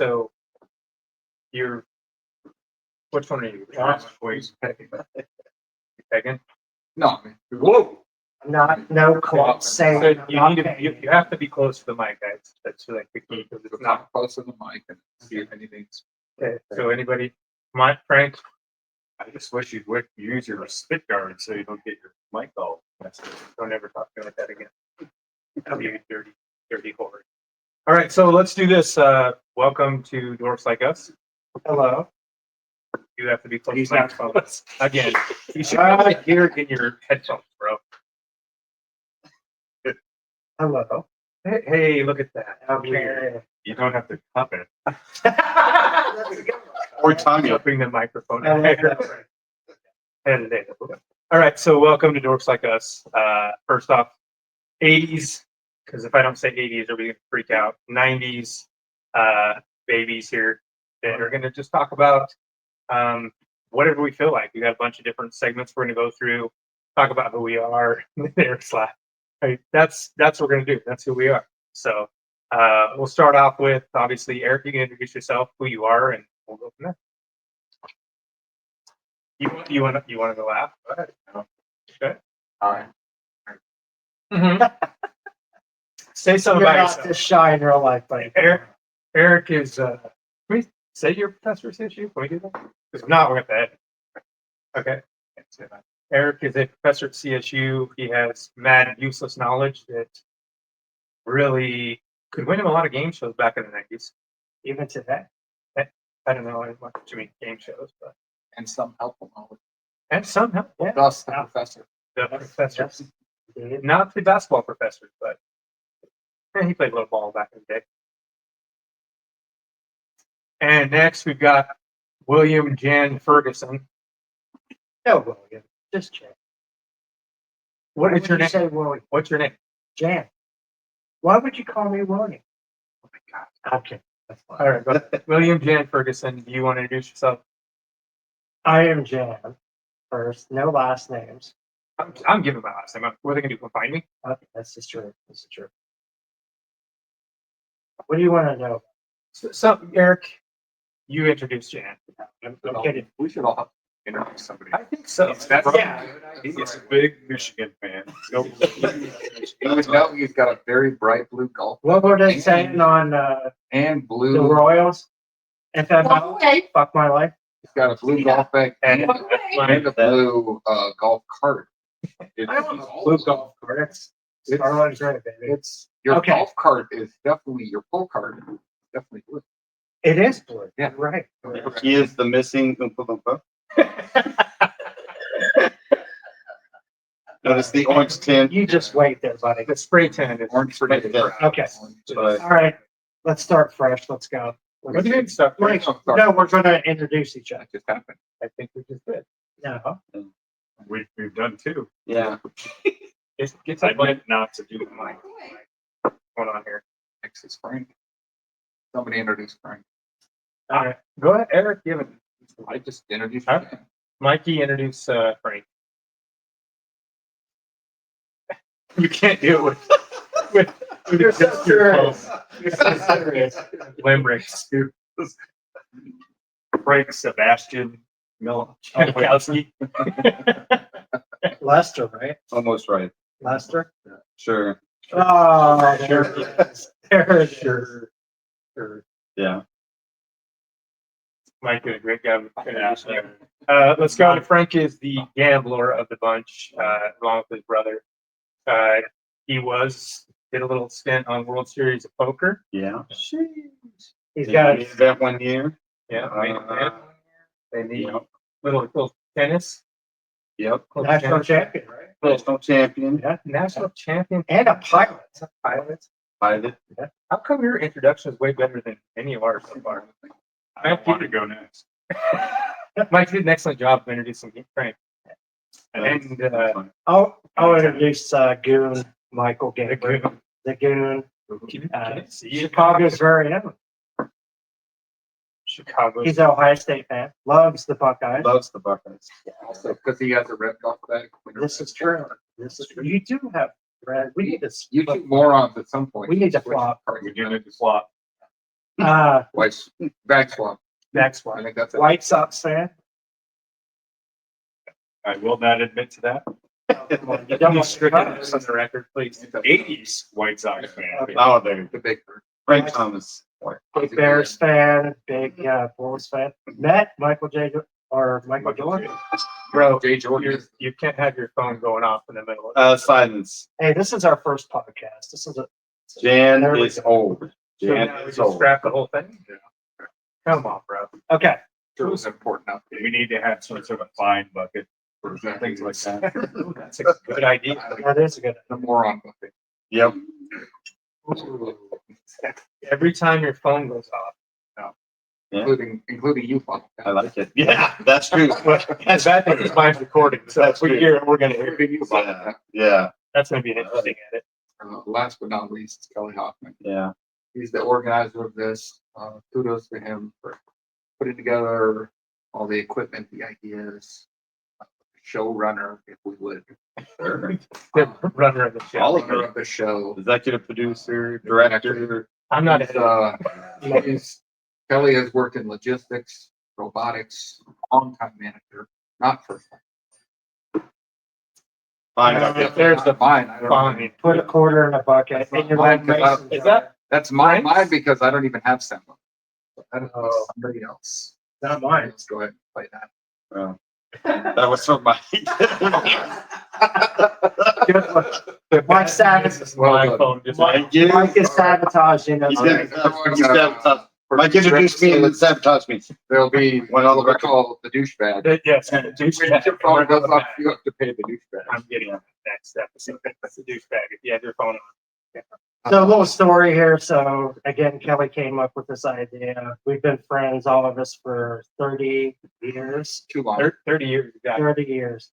So you're which one are you? Pegging? No. Whoa. No close. So Say you have to be close to the mic, guys. That's like the key because it's not. Not close to the mic and see if anything's. Okay. So anybody, Frank, I just wish you'd use your spit guard so you don't get your mic all messed up. don't ever talk to me like that again. You dirty whore. All right, so let's do this. Welcome to Dorks Like Us. hello. You have to be close He's to the not microphone. Again, you should probably hear it in your headphones, bro. Hello. Hey, look at that. Okay. You don't have to cup it. That's a good Or tongue it. Jumping the microphone. one. I like that. And it. All right, so welcome to Dorks Like Us. First off, 80s, because if I don't say 80s, everybody's going to freak out. 90s babies here that are going to just talk about whatever we feel like. We got a bunch of different segments we're going to go through, talk about who we are. Eric's laugh. Right? That's what we're going to do. That's who we are. So we'll start off with, obviously, Eric, you can introduce yourself, who you are, and we'll go from there. You want to go laugh? Go ahead. Okay. All right. Say something You're about not yourself. this shy in real life, buddy. Eric is. Can we say your professor CSU? Can we do that? Because if not, we're at the end. Okay. Eric is a professor at CSU. He has mad useless knowledge that really could win him a lot of game shows back in the 90s. Even today. I don't know as much too many game shows, but And some helpful knowledge. and somehow Thus the professor. the professor, Yes, indeed. not the basketball professor, but he played a little ball back in the day. And next we've got William Jan Ferguson. No, William. Just check. What Why is would your you name? say William? What's your name? Jan. Why would you call me William? Oh my God. Okay. That's fine. All right, go ahead. William Jan Ferguson. Do you want to introduce yourself? I am Jan. First, no last names. I'm giving my last name. What are they gonna do? Come find me? Okay, that's just true. This is true. What do you want to know? So Eric, you introduced Jan. I'm kidding. We should all have to introduce somebody. I think so. Yeah. He's a big Michigan fan. No, Even though he's got a very bright blue golf What were they saying on and the blue. Royals? FML? Fuck my life. He's got a blue golf bag and And a blue golf cart. I don't know. Blue golf cart. That's Starlight Gray, baby. It's your Okay. golf cart is definitely your pull cart. Is definitely blue. It is blue. Yeah. Right. he is the missing Oompa Loompa. Notice the orange tint. You just wait there, buddy. the spray tan is Orange pretty spray good. tan. Okay. But All right. Let's start fresh. Let's go. What do you mean stuff? Wait, no, we're going to introduce each other. That just happened. I think we just did. No. we've done two. Yeah. Get I that mic meant not to do the mic. going on here. Next is Frank. Somebody introduce Frank. All right. Go ahead, Eric. You haven't. I just introduced Huh? you. Mikey, introduce Frank. You can't do it with You're so just your serious. phone. You're so serious. Limericks. Frank Sebastian Miller. Jankowski. Lester, right? Almost right. Lester? Sure. Oh, there it is. There it is. Sure. Yeah. Mike did a great job of introducing you. Let's go to Frank is the gambler of the bunch, along with his brother. He did a little stint on World Series of Poker. Yeah. He's got He did that 1 year. Yeah, made it there. And the Yep. little tennis. Yep. a national champion, right? National champion. Yeah, national champion. And a pilot. Pilot. Pilot. How come your introduction is way better than any of ours so far? I don't want to go next. Mike did an excellent job of introducing Frank. And That's fine. I'll introduce Goon, Michael Gateway. The Goon. see Chicago's very own. Chicago. He's an Ohio State fan. Loves the Buckeyes. Loves the Buckeyes. Also, because he has a red golf bag. This is true. This is true. You do have red. We need to You two morons at some point. We need to switch flop. cards. We do need to swap. Back swap. Next I one. think that's it. White Sox fan. I will not admit to that. You don't want Stricken to this on the record, please. 80s White Sox fan. Oh, there. The big bird. Frank Thomas. Big Bears fan, big Bulls fan. Met Michael Jordan. Bro, Jay Jordan. you can't have your phone going off in the middle of it. Silence. Hey, this is our first podcast. This is a Jan There we is go. old. So Jan now we is just old. scrap the whole thing? Come on, bro. okay. It was important out there. We need to have some sort of fine bucket for things like that. That's a good idea. That is a good. The moron bucket. Yep. Every time your phone goes off. Yeah. Including you, Paul. I like it. Yeah, that's true. The bad thing is mine's recording, so if we hear it, we're gonna hear it. Including you, Paul. Yeah. Yeah. That's gonna be an interesting edit. Last but not least, Kelly Hoffman. Yeah. He's the organizer of this. Kudos to him for putting together all the equipment, the ideas, showrunner, if we would. Sure. The runner of the show. All of Runner it. of the show. Executive producer, director. I'm not He's, editing. Kelly has worked in logistics, robotics, long-time manager, not first time. Fine. If there's the mine, I don't know. fine. Put a quarter in a bucket. And you're like, Mine, Is that That's mine Frank's? because I don't even have Samba. That is Oh. somebody else. not mine? Let's go ahead and play that. Oh. That was from my. Mike Savage. My phone just Mike, you. Mike is sabotaging us. He did. Mike introduced me and then sabotaged me. There'll be Went on the what we record. call the douchebag. Yes. When your phone goes off, you have to pay the douchebag. I'm getting on the next episode. That's a douchebag. If you have your phone on. So a little story here. So again, Kelly came up with this idea. We've been friends, all of us, for 30 years. Too long. 30 years ago. 30 years.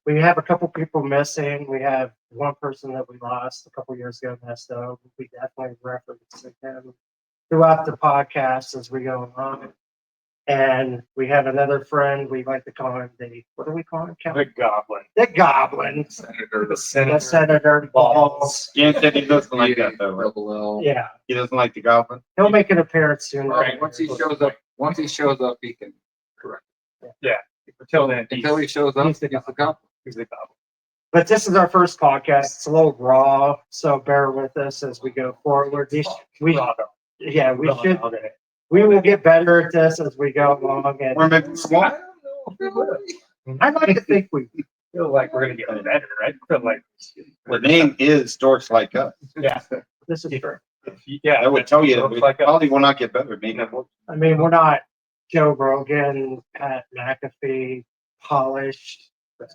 We have a couple people missing. We have one person that we lost a couple years ago, Nesto. We definitely reference him throughout the podcast as we go along. And we have another friend. We like to call him what do we call him, Kelly? The Goblin. The Goblin. Senator. The Senator. The Senator Balls. Jan said he doesn't like that though, right? Double L. Yeah. He doesn't like the goblin. He'll make an appearance soon. Right, once he shows up, he can correct. Until then, Until he shows up, he's the he's the cop. he's the Goblin. But this is our first podcast. It's a little raw, so bear with us as we go forward. We should. We will get better at this as we go along. We're And making small. I like to think we. Feel like we're gonna get better, right? Feel like The name is Dorks Like Us. yeah, This is true. yeah. I would tell you that Dorks we like us. probably will not get better. Maybe it will. I mean, we're not Joe Rogan, Pat McAfee, polished,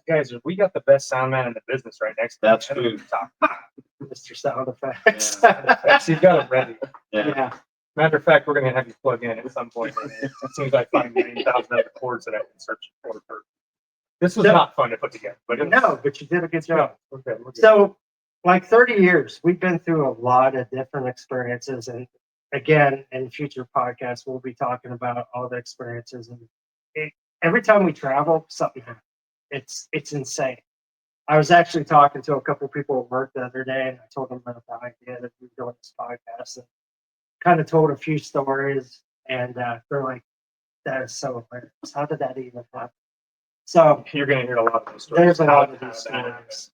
Guys, we got the best sound man in the business right next to That's me. true. Mr. Sound Effects. Actually, you got it ready. Yeah. Yeah. Matter of fact, we're gonna have you plug in at some point. As soon as I find 9,000 other chords that I can search for. This was So- not fun to put together, but it was, No, but you did a good job. okay, we're good. So, like 30 years, we've been through a lot of different experiences. And again, in future podcasts, we'll be talking about all the experiences. And every time we travel, something happens. It's insane. I was actually talking to a couple people at work the other day, and I told them about the idea that we were doing this podcast and kind of told a few stories. And they're like, that is so hilarious. How did that even happen? So, You're gonna hear a lot of those stories. there's a lot of How these did that happen? stories.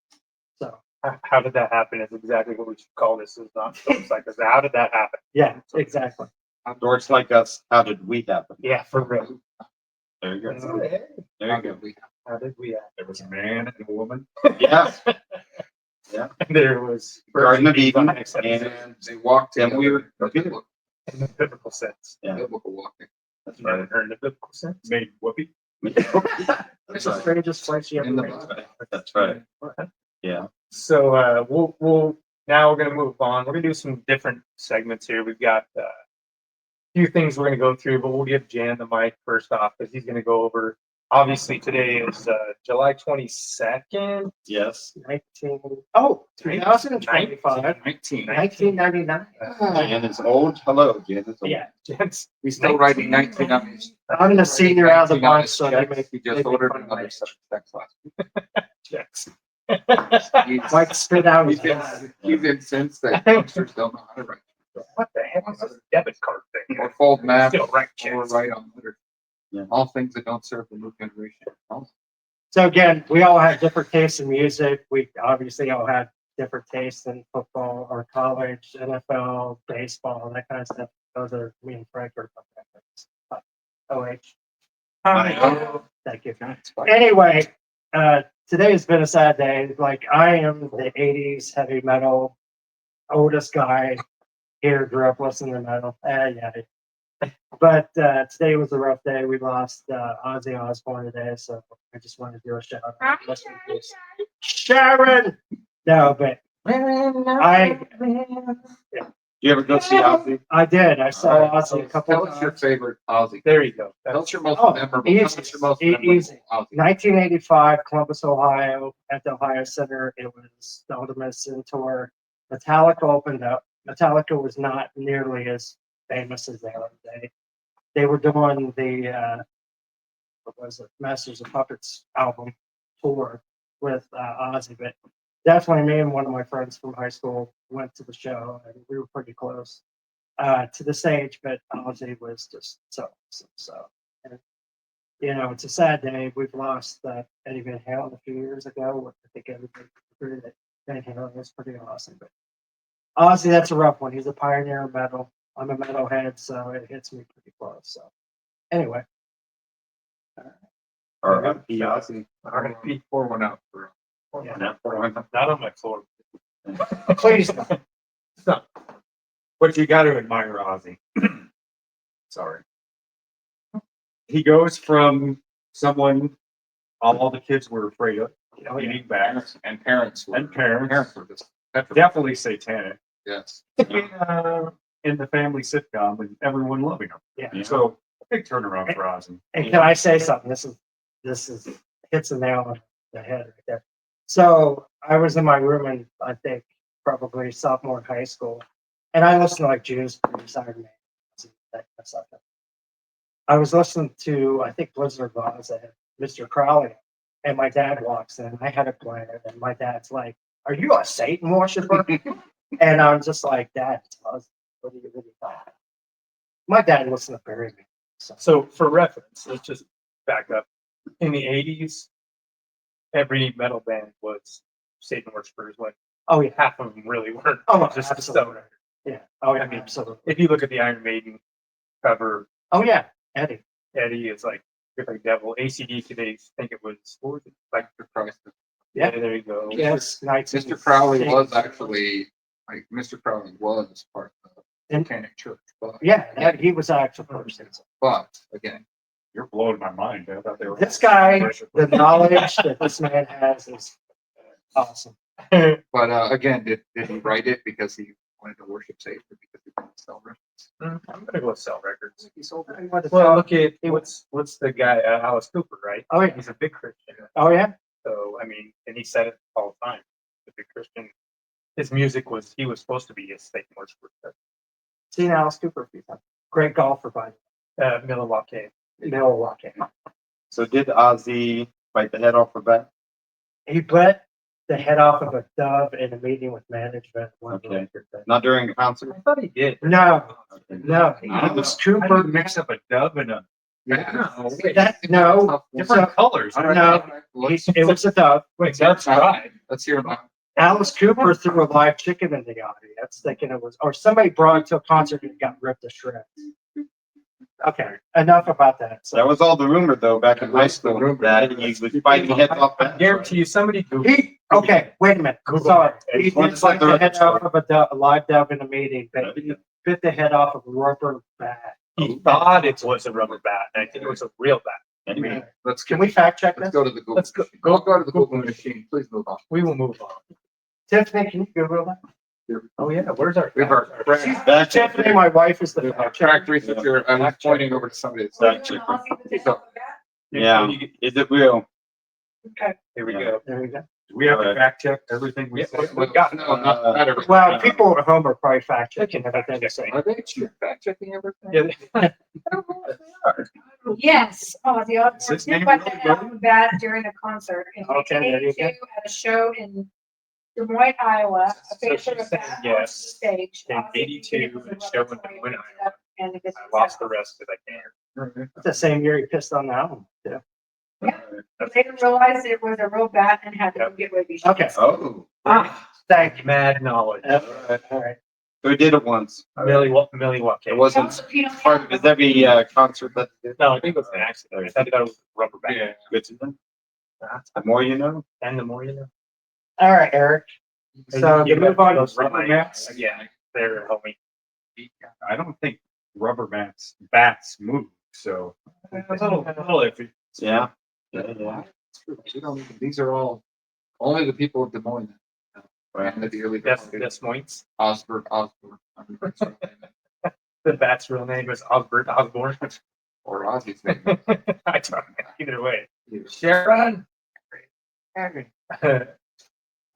So, How did that happen is exactly what we should call this. Is not Dorks Like Us. How did that happen? yeah, exactly. Dorks Like Us. How did we happen? Yeah, for real. There you go. There There you go. How did we happen? There was a man and a woman. Yeah. There was Garden of birds and Eden. bees on accident And They walked And we were- biblical in the biblical sense. yeah, walking. that's Never right. heard in the biblical sense. Made whoopee. It's That's the right. strangest place you In ever the been. That's right. Yeah. So we'll now we're gonna move on. We're gonna do some different segments here. We've got a few things we're gonna go through, but we'll give Jan the mic first off because he's gonna go over. Obviously, today is July 22nd. Yes. 2025, 1999. Jan is old. Hello, Jan is old. Yeah, Jan's He's still writing 19 on his. I'm the senior out of the 19 on bunch, his so they checks. make He they just make ordered fun of another me. set of checks last checks. week. Mike spit out his He's gun. incensed that youngsters don't know how to write. What the heck is this debit card thing? Or fold maps, Still right, or kids. write on letters. Yeah. All things that don't serve the new generation. So again, we all have different tastes in music. We obviously all have different tastes in football or college, NFL, baseball, that kind of stuff. Those are me and Frank are OH. Thank you. Anyway, today has been a sad day. Like I am the 80s heavy metal oldest guy here, grew up listening to metal. Yeah. But today was a rough day. We lost Ozzy Osbourne today, so I just wanted to do a shout out. Sharon! No, but You ever go see Ozzy? I did. I saw Ozzy a couple Tell of us your times. favorite Ozzy. There you go. Tell us your most Oh, memorable. easy. Tell us your most Easy. memorable Ozzy. 1985, Columbus, Ohio, at the Ohio Center. It was the Ultimate Sin Tour. Metallica opened up. Metallica was not nearly as famous as they are today. They were doing the what was it, Masters of Puppets album tour with Ozzy, but definitely me and one of my friends from high school went to the show, and we were pretty close to the stage. But Ozzy was just so. And, you know, it's a sad day. We've lost Eddie Van Halen a few years ago. I think everybody agreed that Van Halen was pretty awesome, but Ozzy, that's a rough one. He's a pioneer of metal. I'm a metalhead, so it hits me pretty close. So anyway. R.I.P. Ozzy. R.I.P. Pour one out for. Yeah. Not on my floor. Please don't. So, but you got to admire Ozzy. Sorry. He goes from someone all the kids were afraid of, eating bags, And parents. and parents, were just petrified. definitely satanic, Yes. in the family sitcom and everyone loving him. Yeah. So, a big turnaround for Ozzy. And can I say something? This is hits the nail on the head right there. So I was in my room in, I think, probably sophomore in high school, and I listened to like Judas Priest, Iron Man, that kind of stuff. I was listening to, I think, Blizzard of Oz and Mr. Crowley, and my dad walks in. I had a plan, and my dad's like, "Are you a Satan worshiper?" And I'm just like, "Dad, it's Ozzy. What do you really thought?" My dad listened to Barry. So for reference, let's just back up. In the 80s, every metal band was Satan worshippers. Like, Oh yeah. half of them really weren't. Oh, Just absolutely. stoner. Yeah. Oh yeah. I mean, Absolutely. If you look at the Iron Maiden cover, Oh yeah. Eddie. Eddie is like different devil. ACDC, they think it was, what was it? Like, Mr. Christ. Yeah. there you go. Yes. Mr. Crowley was actually, like, Mr. Crowley was part of the And- Satanic Church, but, Yeah. He was actually person. but again, You're blowing my mind. I thought they were. This guy, the knowledge that this man has is awesome. but again, did he write it because he wanted to worship Satan or because he wanted to sell records? I'm gonna go sell records. He sold it. Well, look at what's the guy, Alice Cooper, right? Oh yeah. He's a big Christian. Oh yeah. So I mean, and he said it all the time. The big Christian. His music he was supposed to be a Satan worshiper. Seen Alice Cooper a few times. Great golfer by Milwaukee. Milwaukee. So did Ozzy bite the head off a bat? He bit the head off of a dove in a meeting with management. Okay. Not during a concert? I thought he did. No. Okay. Alice How do you Cooper. mix up a dove and a No. different colors? No. It was a dove. Wait, that's right. Let's hear about. Alice Cooper threw a live chicken in the audience, thinking it was, or somebody brought it to a concert and it got ripped to shreds. Okay, enough about that. So That was all the rumor though, back in high school, that he was biting heads off I bats. guarantee you, somebody Google. okay, wait a minute. Google Sorry. it. He did bite the head off of a live dove in a meeting, but he bit the head off of a rubber bat. He thought it was a rubber bat, and I think it was a real bat. Anyway, Can Can we fact check Let's this? go to the Google. Let's go- machine. Go to the Google machine. Please move on. We will move on. Tiffany, can you Google that? Oh yeah, where's our? We have our back Tiffany, my wife, is the we have our fact checker. track researcher. I was pointing over to somebody. Fact checker. Yeah, is it real? Okay, Here we Yeah. go. there we go. Do we have to fact check everything we Yeah, say? we got. No, not everything. Well, people at home are probably fact checking everything they say. Are they fact checking everything? Yeah. I don't know if they are. Yes, the Is Osbourne his did name bite the really head off of that during a concert in Okay, there you 1982 go. at a show in Des Moines, Iowa. A So picture she of said that on yes. stage. In Ozzy 82, did it with it's a showing rubber Des Moines, plate Iowa. and it gets I lost the rest because I can't. The same year he pissed on the album. Yeah. They didn't realize it was a real bat and had to Yep. get rabies. Okay. Oh, Thank you. Mad knowledge. Yep. All right. we did it once. Millie Walker. It wasn't part of his every concert that. No, I think it was an accident. I thought it was rubber band. Yeah, good to know. The more you know. And the more you know. All right, Eric. So You to move on. those rubber rubber mats? mats. Yeah, they're homie. I don't think rubber bats move, so. A little iffy. Yeah. Yeah, yeah. We don't even, these are all, only the people of Des Moines. And the dearly That's departed Moines. Osborne. The bat's real name is Osbert Osborne. Or Ozzy's name. I don't know. Either way. Sharon.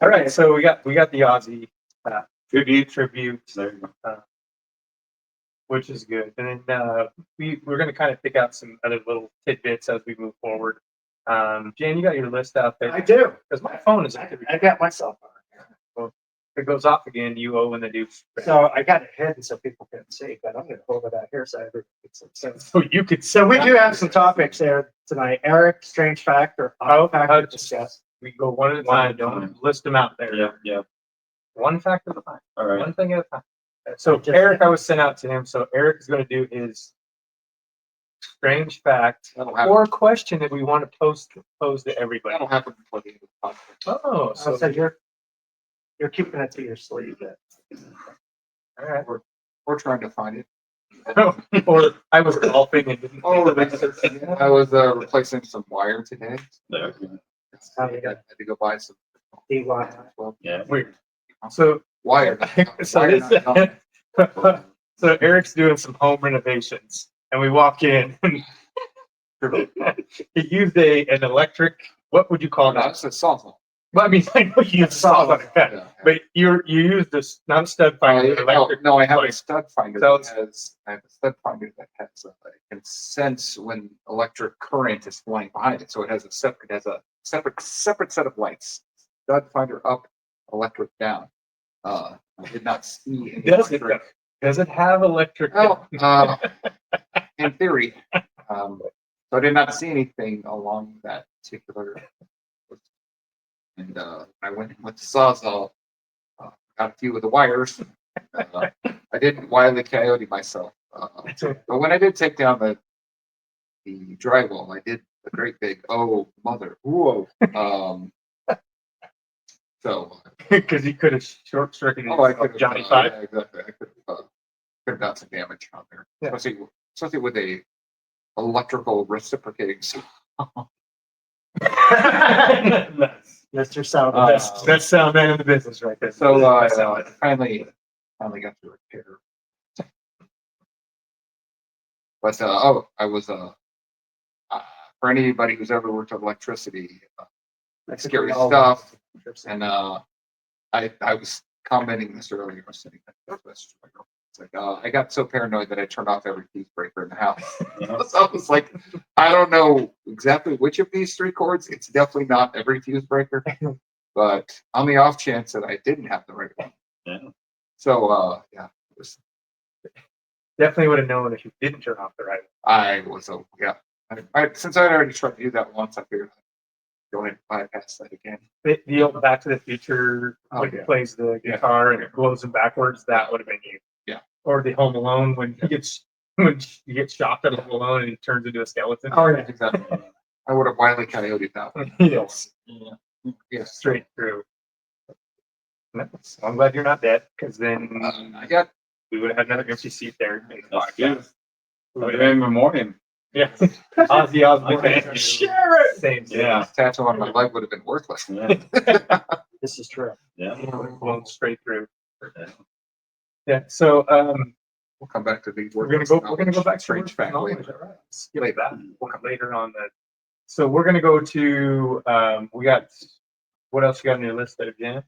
All right, so we got the Aussie tribute, There you go. which is good, and then we're going to kind of pick out some other little tidbits as we move forward. Jan, you got your list out there I do. because my phone is. I got myself on. Well, if it goes off again, you owe when they do. So I got it hidden so people can see, but I'm going to hold it out here so everyone can see. So you could. So we do have some topics there tonight. Eric, strange fact or odd fact to discuss. We go one at a One at a time. Don't time. list them out there. Yeah, yeah. One fact at a time. All right. One thing at a time. So Eric, I was sent out to him. So Eric is going to do his strange fact That'll happen. or question that we want to pose to everybody. That'll happen before the end of the podcast. Oh, So so you're keeping it to your sleeve. all right. We're trying to find it. Or I was golfing and didn't. Oh, I was replacing some wire today. There. How I you got had to go buy some DY. well, Yeah. Weird. So wire. so, Wire this, not gum. so Eric's doing some home renovations, and we walk in. He used an electric. What would you call that? That's a sawzall. Well, I mean, I know you used saws on it, Yeah. but you used this not a stud finder, an electric. No, I have a like- stud finder So that has, I have a stud finder that has, can sense when electric current is flowing behind it. So it has a separate set of lights. Stud finder up, electric down. I did not see any electric. Does it have electric? Well, in theory, so I did not see anything along that particular. And I went with the sawzall, got a few of the wires. I didn't wile e coyote myself, but when I did take down the drywall, I did a great big oh mother whoa. So Because you could have short circuited I could Johnny Five. Yeah, exactly. I could have done some damage on there, Yeah. especially with a electrical reciprocating. Nice. Mr. Sound. Best sound man in the business, right there. So Best sound man. finally got to repair. But I was for anybody who's ever worked on electricity, scary stuff. And I was commenting this earlier. I was sitting there, it's like I got so paranoid that I turned off every fuse breaker in the house. So I was like, I don't know exactly which of these three cords. It's definitely not every fuse breaker, but on the off chance that I didn't have the right one. Yeah. So yeah, it was, Definitely would have known if you didn't turn off the right I was yeah. Since I already tried to do that once, I figured I'd go ahead and bypass that again. the old Back to the Future Oh, when he yeah. plays the Yeah. guitar and it blows him backwards. That would have been you. Yeah. Or the Home Alone when he gets shocked at Home Alone and he turns into a skeleton. Oh, yeah. Exactly. I would have wily coyote that one. Yes. Yes. Straight through. I'm glad you're not dead, because then I got we would have had another empty seat there. That's good. In memoriam. Yeah. Ozzy Osbourne. Okay. Share it. Same. Yeah. tattoo on my leg would have been worthless. Yeah. This is true. Yeah. Blown straight through. Yeah. So We'll come back to the we're gonna go back to strange fact knowledge. later. All right. Skip that. We'll come later on that. So we're gonna go to we got what else you got on your list there, Jan?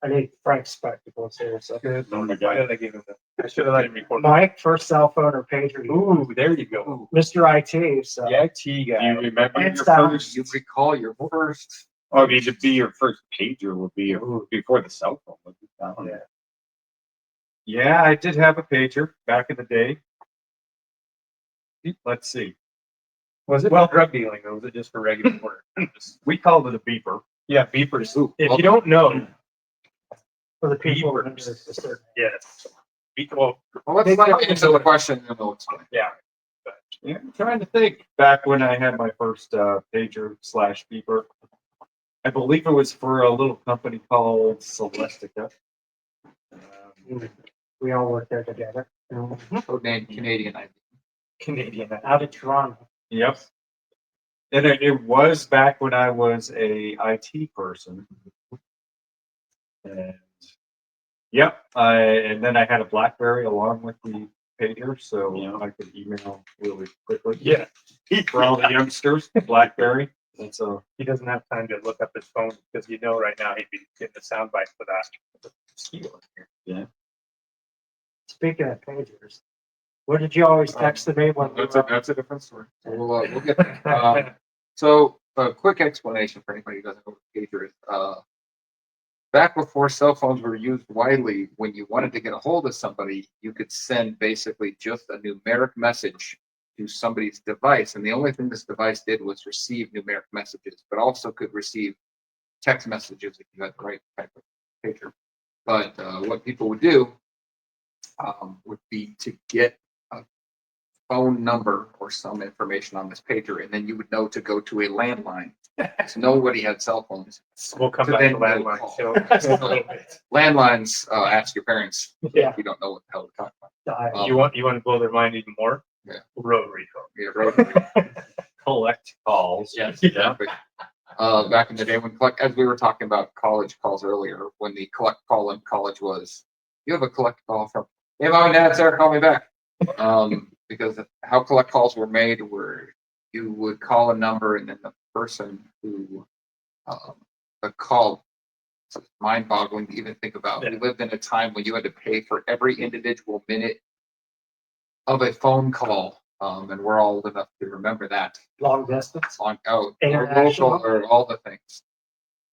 I need Frank's spectacles here. So Good. Oh my Why God. did I give him that? I should have let him record. Mike, first cell phone or pager. Ooh, there you go. Mr. IT. So The IT Do you guy. remember It's your down. first? You recall your first I mean, to be your first pager would be before the cell phone. Would be down. Yeah. Yeah, I did have a pager back in the day. Let's see. Was it drug dealing or was it just for regular work? We called it a beeper. Yeah, beepers. Ooh, If well, you don't know, For the people. Beepers. under a certain- yes. Well, let's let me answer the question and we'll explain. yeah. Yeah, I'm trying to think. Back when I had my first pager / beeper, I believe it was for a little company called Celestica. We all work there together. Code name Canadian ID. Canadian. Out of Toronto. Yep. And it was back when I was a IT person. And yep, and then I had a BlackBerry along with the pager, so I could email really quickly. Yeah. For all the youngsters, BlackBerry. And so He doesn't have time to look up his phone because right now he'd be getting a soundbite for that. yeah. Speaking of pagers, what did you always text to me when we were? That's a different story. So we'll get there. So a quick explanation for anybody who doesn't know what a pager is. Back before cell phones were used widely, when you wanted to get a hold of somebody, you could send basically just a numeric message to somebody's device. And the only thing this device did was receive numeric messages, but also could receive text messages if you had the right type of pager. But what people would do would be to get a phone number or some information on this pager, and then you would know to go to a landline. So nobody had cell phones. We'll come So back to then landline. we'll So, Landlines, ask your parents Yeah. if you don't know what the hell we're talking about. Died. you want to blow their mind even more? Yeah. Rotary phone. Yeah, rotary. Collect calls. Yes, Yeah. exactly. Back in the day as we were talking about college calls earlier, when the collect call in college was, you have a collect call from, hey, mom and dad, Sarah, call me back. Because how collect calls were made were you would call a number and then the person who the call, it's mind boggling to even think about. We lived in a time when you had to pay for every individual minute of a phone call. And we're all old enough to remember that. Long distance. Or International. local or all the things.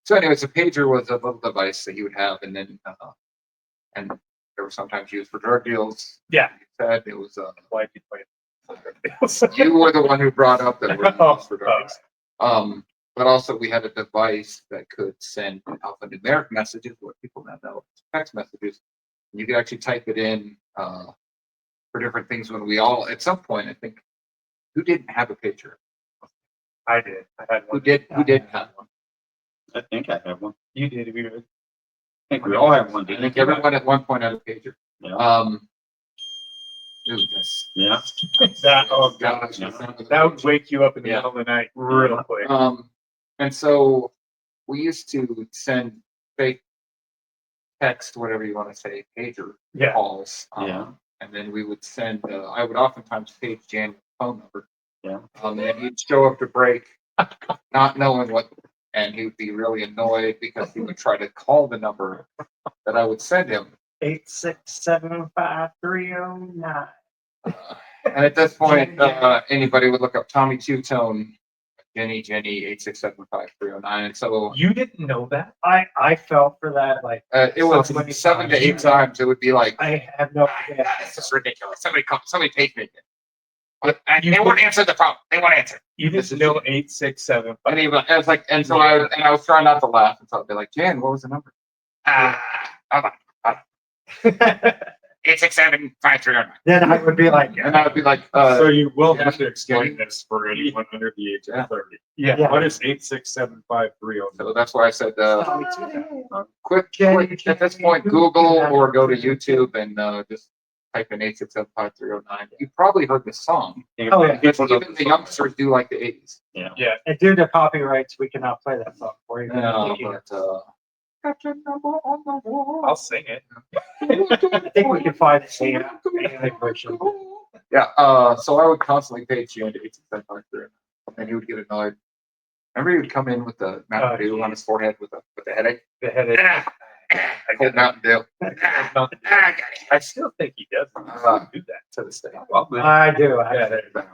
So anyways, a pager was a little device that you would have, and then and they were sometimes used for drug deals. Yeah. You said it was Why did you you were the one who brought up that were Oh, used for drug deals. But also we had a device that could send alphanumeric messages, what people now know as text messages. You could actually type it in for different things when we all at some point, I think, who didn't have a pager? I did. I had one. Who did have one? I think I have one. You did. We did. I think we all have one. I think everyone at one point had a pager. Yeah. Ooh, yes. Yeah. That, oh gosh. Yeah. That would wake you up in the Yeah. middle of the night real quick. And so we used to send fake text, whatever you want to say, pager Yeah. calls. Yeah. And then we would send, I would oftentimes page Jan's phone number. Yeah. And then he'd show up to break, not knowing what, and he would be really annoyed because he would try to call the number that I would send him. 8675309. And at this point, anybody would look up Tommy Two Tone, Jenny 8675309. And so You didn't know that? I fell for that. Like, it was So many 7 to 8 times. times. It would be like, I have no idea. this is ridiculous. Somebody page me. They won't answer the phone. They won't answer. You This didn't is- know 867. And even I was like, and so I was trying not to laugh, and so I'd be like, Jan, what was the number? Hold on. 8675309. Then I would be like, And I would be like, So you will yeah. have to explain this for anyone under the age of 30. Yeah. What is 8675309? so that's why I said, quick, Jenny, at this point, Google or go to YouTube and just type in 8675309. You probably heard the song. Oh, yeah. Because even the youngsters do like the 80s. Yeah. and due to copyrights, we cannot play that song for you. But got your number on the wall. I'll sing it. I think we can find the AI version. Yeah, so I would constantly page you into 86753, and he would get annoyed. Remember, he would come in with the Mountain Dew on his forehead with a headache. The headache. I Cold get Mountain Dew. I still think he does do that to this day. I do. Yeah, there you go.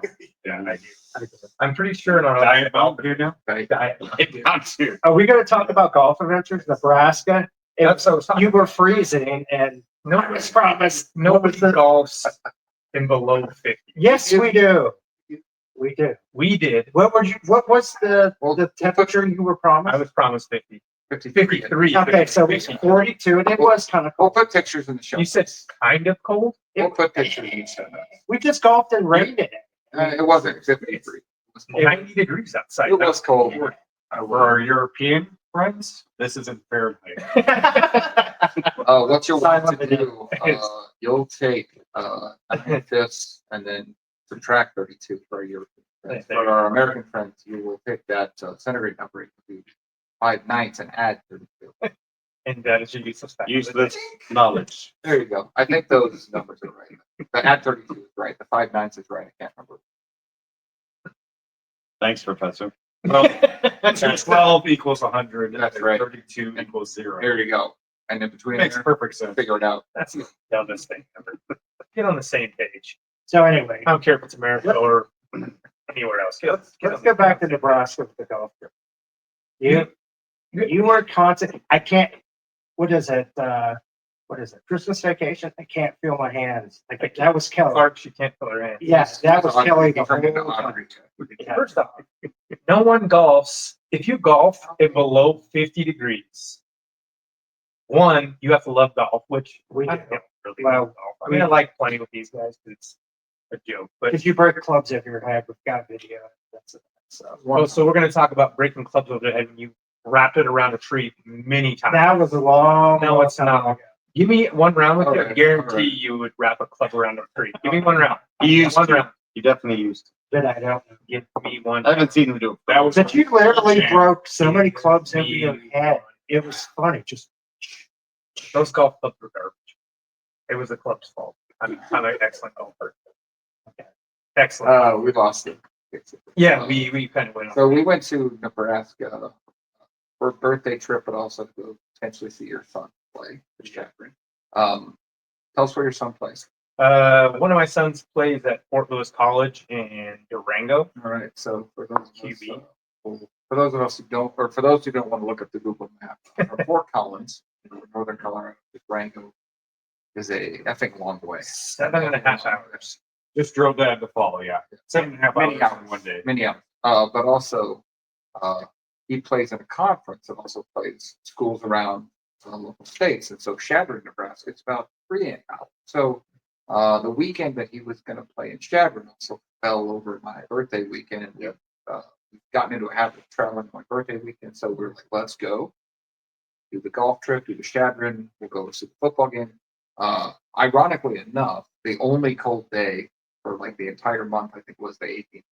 Yeah, I do. I'm pretty sure in our Diet Mountain Dew now? diet. Not too. Are we gonna talk about golf adventures, Nebraska? That's what I was talking You were freezing and No, I was promised. nobody golfs in below 50. Yes, we do. We do. We did. What was the Well, temperature you were I promised? was promised 50. 53. 53. Okay, so it's 42 and it was kind of We'll cold. put pictures in the show. You said kind of cold? We'll put pictures in the show. We just golfed and rained in it. It wasn't 53. It was cold. 90 degrees outside. It was cold. For our European friends, this isn't Fahrenheit. What you'll want to Silent do, you'll take 9/5 and then subtract 32 for our European friends. For our American friends, you will take that centigrade number, it would be 5/9 and add 32. And that is your useless fact. Useless knowledge. There you go. I think those numbers are right. The add 32 is right. The 5/9 is right. I can't remember. Thanks, Professor. Well, 12 equals 100. That's right. 32 equals 0. There you go. And in between Makes there, perfect sense. figure it out. That's the dumbest thing ever. Get on the same page. So anyway, I don't care if it's America or anywhere else. let's go back to Nebraska with the golf trip. You were constant. I can't. What is it? What is it? Christmas vacation. I can't feel my hands. Like that was Kelly. Clark, she can't feel her hands. Yes, that was Kelly the Turned into whole time. Audrey. Yeah. First off, no one golfs. If you golf in below 50 degrees, one, you have to love golf, which We I do. don't really Well, love golf. I mean, I like playing with these guys, but it's a joke. But Because you break clubs over your head. We've got video. That's it. So so we're going to talk about breaking clubs over the head when you wrapped it around a tree many times. that was a long. No, it's long not. time ago. Give me one round with it. I Okay, guarantee alright. you would wrap a club around a tree. Give me one round. He used One to. round. He definitely used to. But I don't know. Give me one. I haven't seen him do it. That was But you literally Yeah. broke so many clubs over your head. It was funny. Just Those golf clubs were garbage. It was the club's fault. I'm an excellent golfer. Okay. Excellent. We lost it. Yeah, we kind of went on. So we went to Nebraska for a birthday trip, but also to go potentially see your son play the Chaparral. Tell us where your son plays. One of my sons plays at Fort Lewis College in Durango. All right. So for those of us, QB. for those of us who don't, or for those who don't want to look at the Google map, Fort Collins, in northern Colorado, Durango is a effing long way. 7.5 hours. just drove that to follow. Yeah. 7.5 Many hours hours. in one day. Many of them. But also, he plays in a conference and also plays schools around local states. And so Chadron, Nebraska, it's about 3.5 hours. So the weekend that he was going to play in Chadron also fell over my birthday weekend. And we've gotten into a habit of traveling on my birthday weekend. So we were like, let's go do the golf trip, do the Chadron. We'll go see the football game. Ironically enough, the only cold day for like the entire month, I think, was the 18th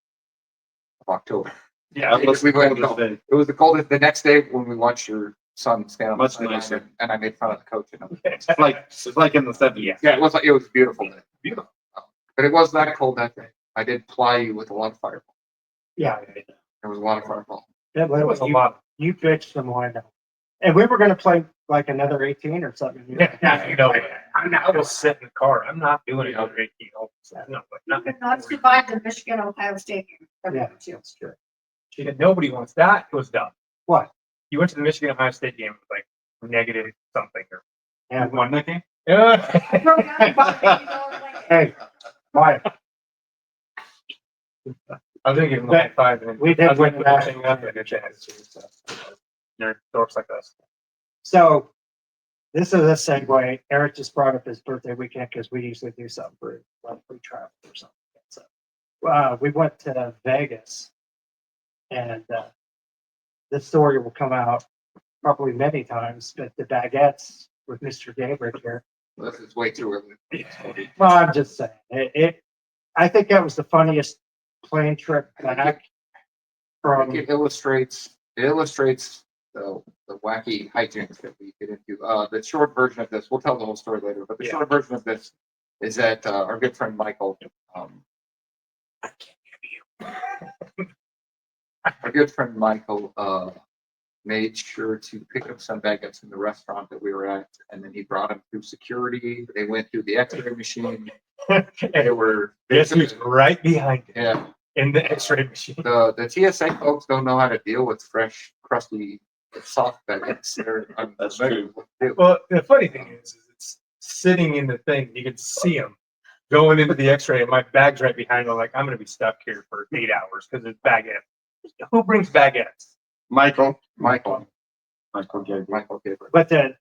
of October. Yeah, it was we the went coldest golf. day. It was the coldest. The next day when we watched your son stand on the Much sideline nicer. and I made fun of the coach. And It's like in the 70s. yeah, it was a beautiful day. Beautiful. But it was that cold that day. I did ply you with a lot of fireball. yeah. There was a lot of fireball. It It was a you, lot. You bitched some more now. And we were going to play like another 18 or something. Yeah, you know, I will sit in the car. I'm not doing it over 18 holes. No, You could not survive the Michigan Ohio State game. Yeah, that's true. Nobody wants that. It was dumb. What? You went to the Michigan Ohio State game with like negative something or. Yeah. Won that game? I broke down and bought $80 blanket. Hey, why? I was gonna give him a high five and then We did I was gonna win put that. that thing up and a chance. Nerd dorks like us. So this is a segue. Eric just brought up his birthday weekend because we usually do something for like free travel or something. So we went to Vegas, and this story will come out probably many times. But the baguettes with Mr. Gabriel here. This is way too early. Well, I'm just saying I think that was the funniest plane trip back I from. think it illustrates the wacky hijinks that we get into. The short version of this, we'll tell the whole story later, but the short version of this is that our good friend Michael, our good friend Michael made sure to pick up some baguettes in the restaurant that we were at, and then he brought them through security. They went through the X-ray machine. They were Guess who's right behind it? yeah, in the X-ray machine. The TSA folks don't know how to deal with fresh, crusty, soft bags. That's true. Well, the funny thing is it's sitting in the thing. You can see them going into the X-ray, and my bag's right behind. I'm like, I'm gonna be stuck here for 8 hours because it's baguette. Who brings baguettes? Michael Michael gave me. But the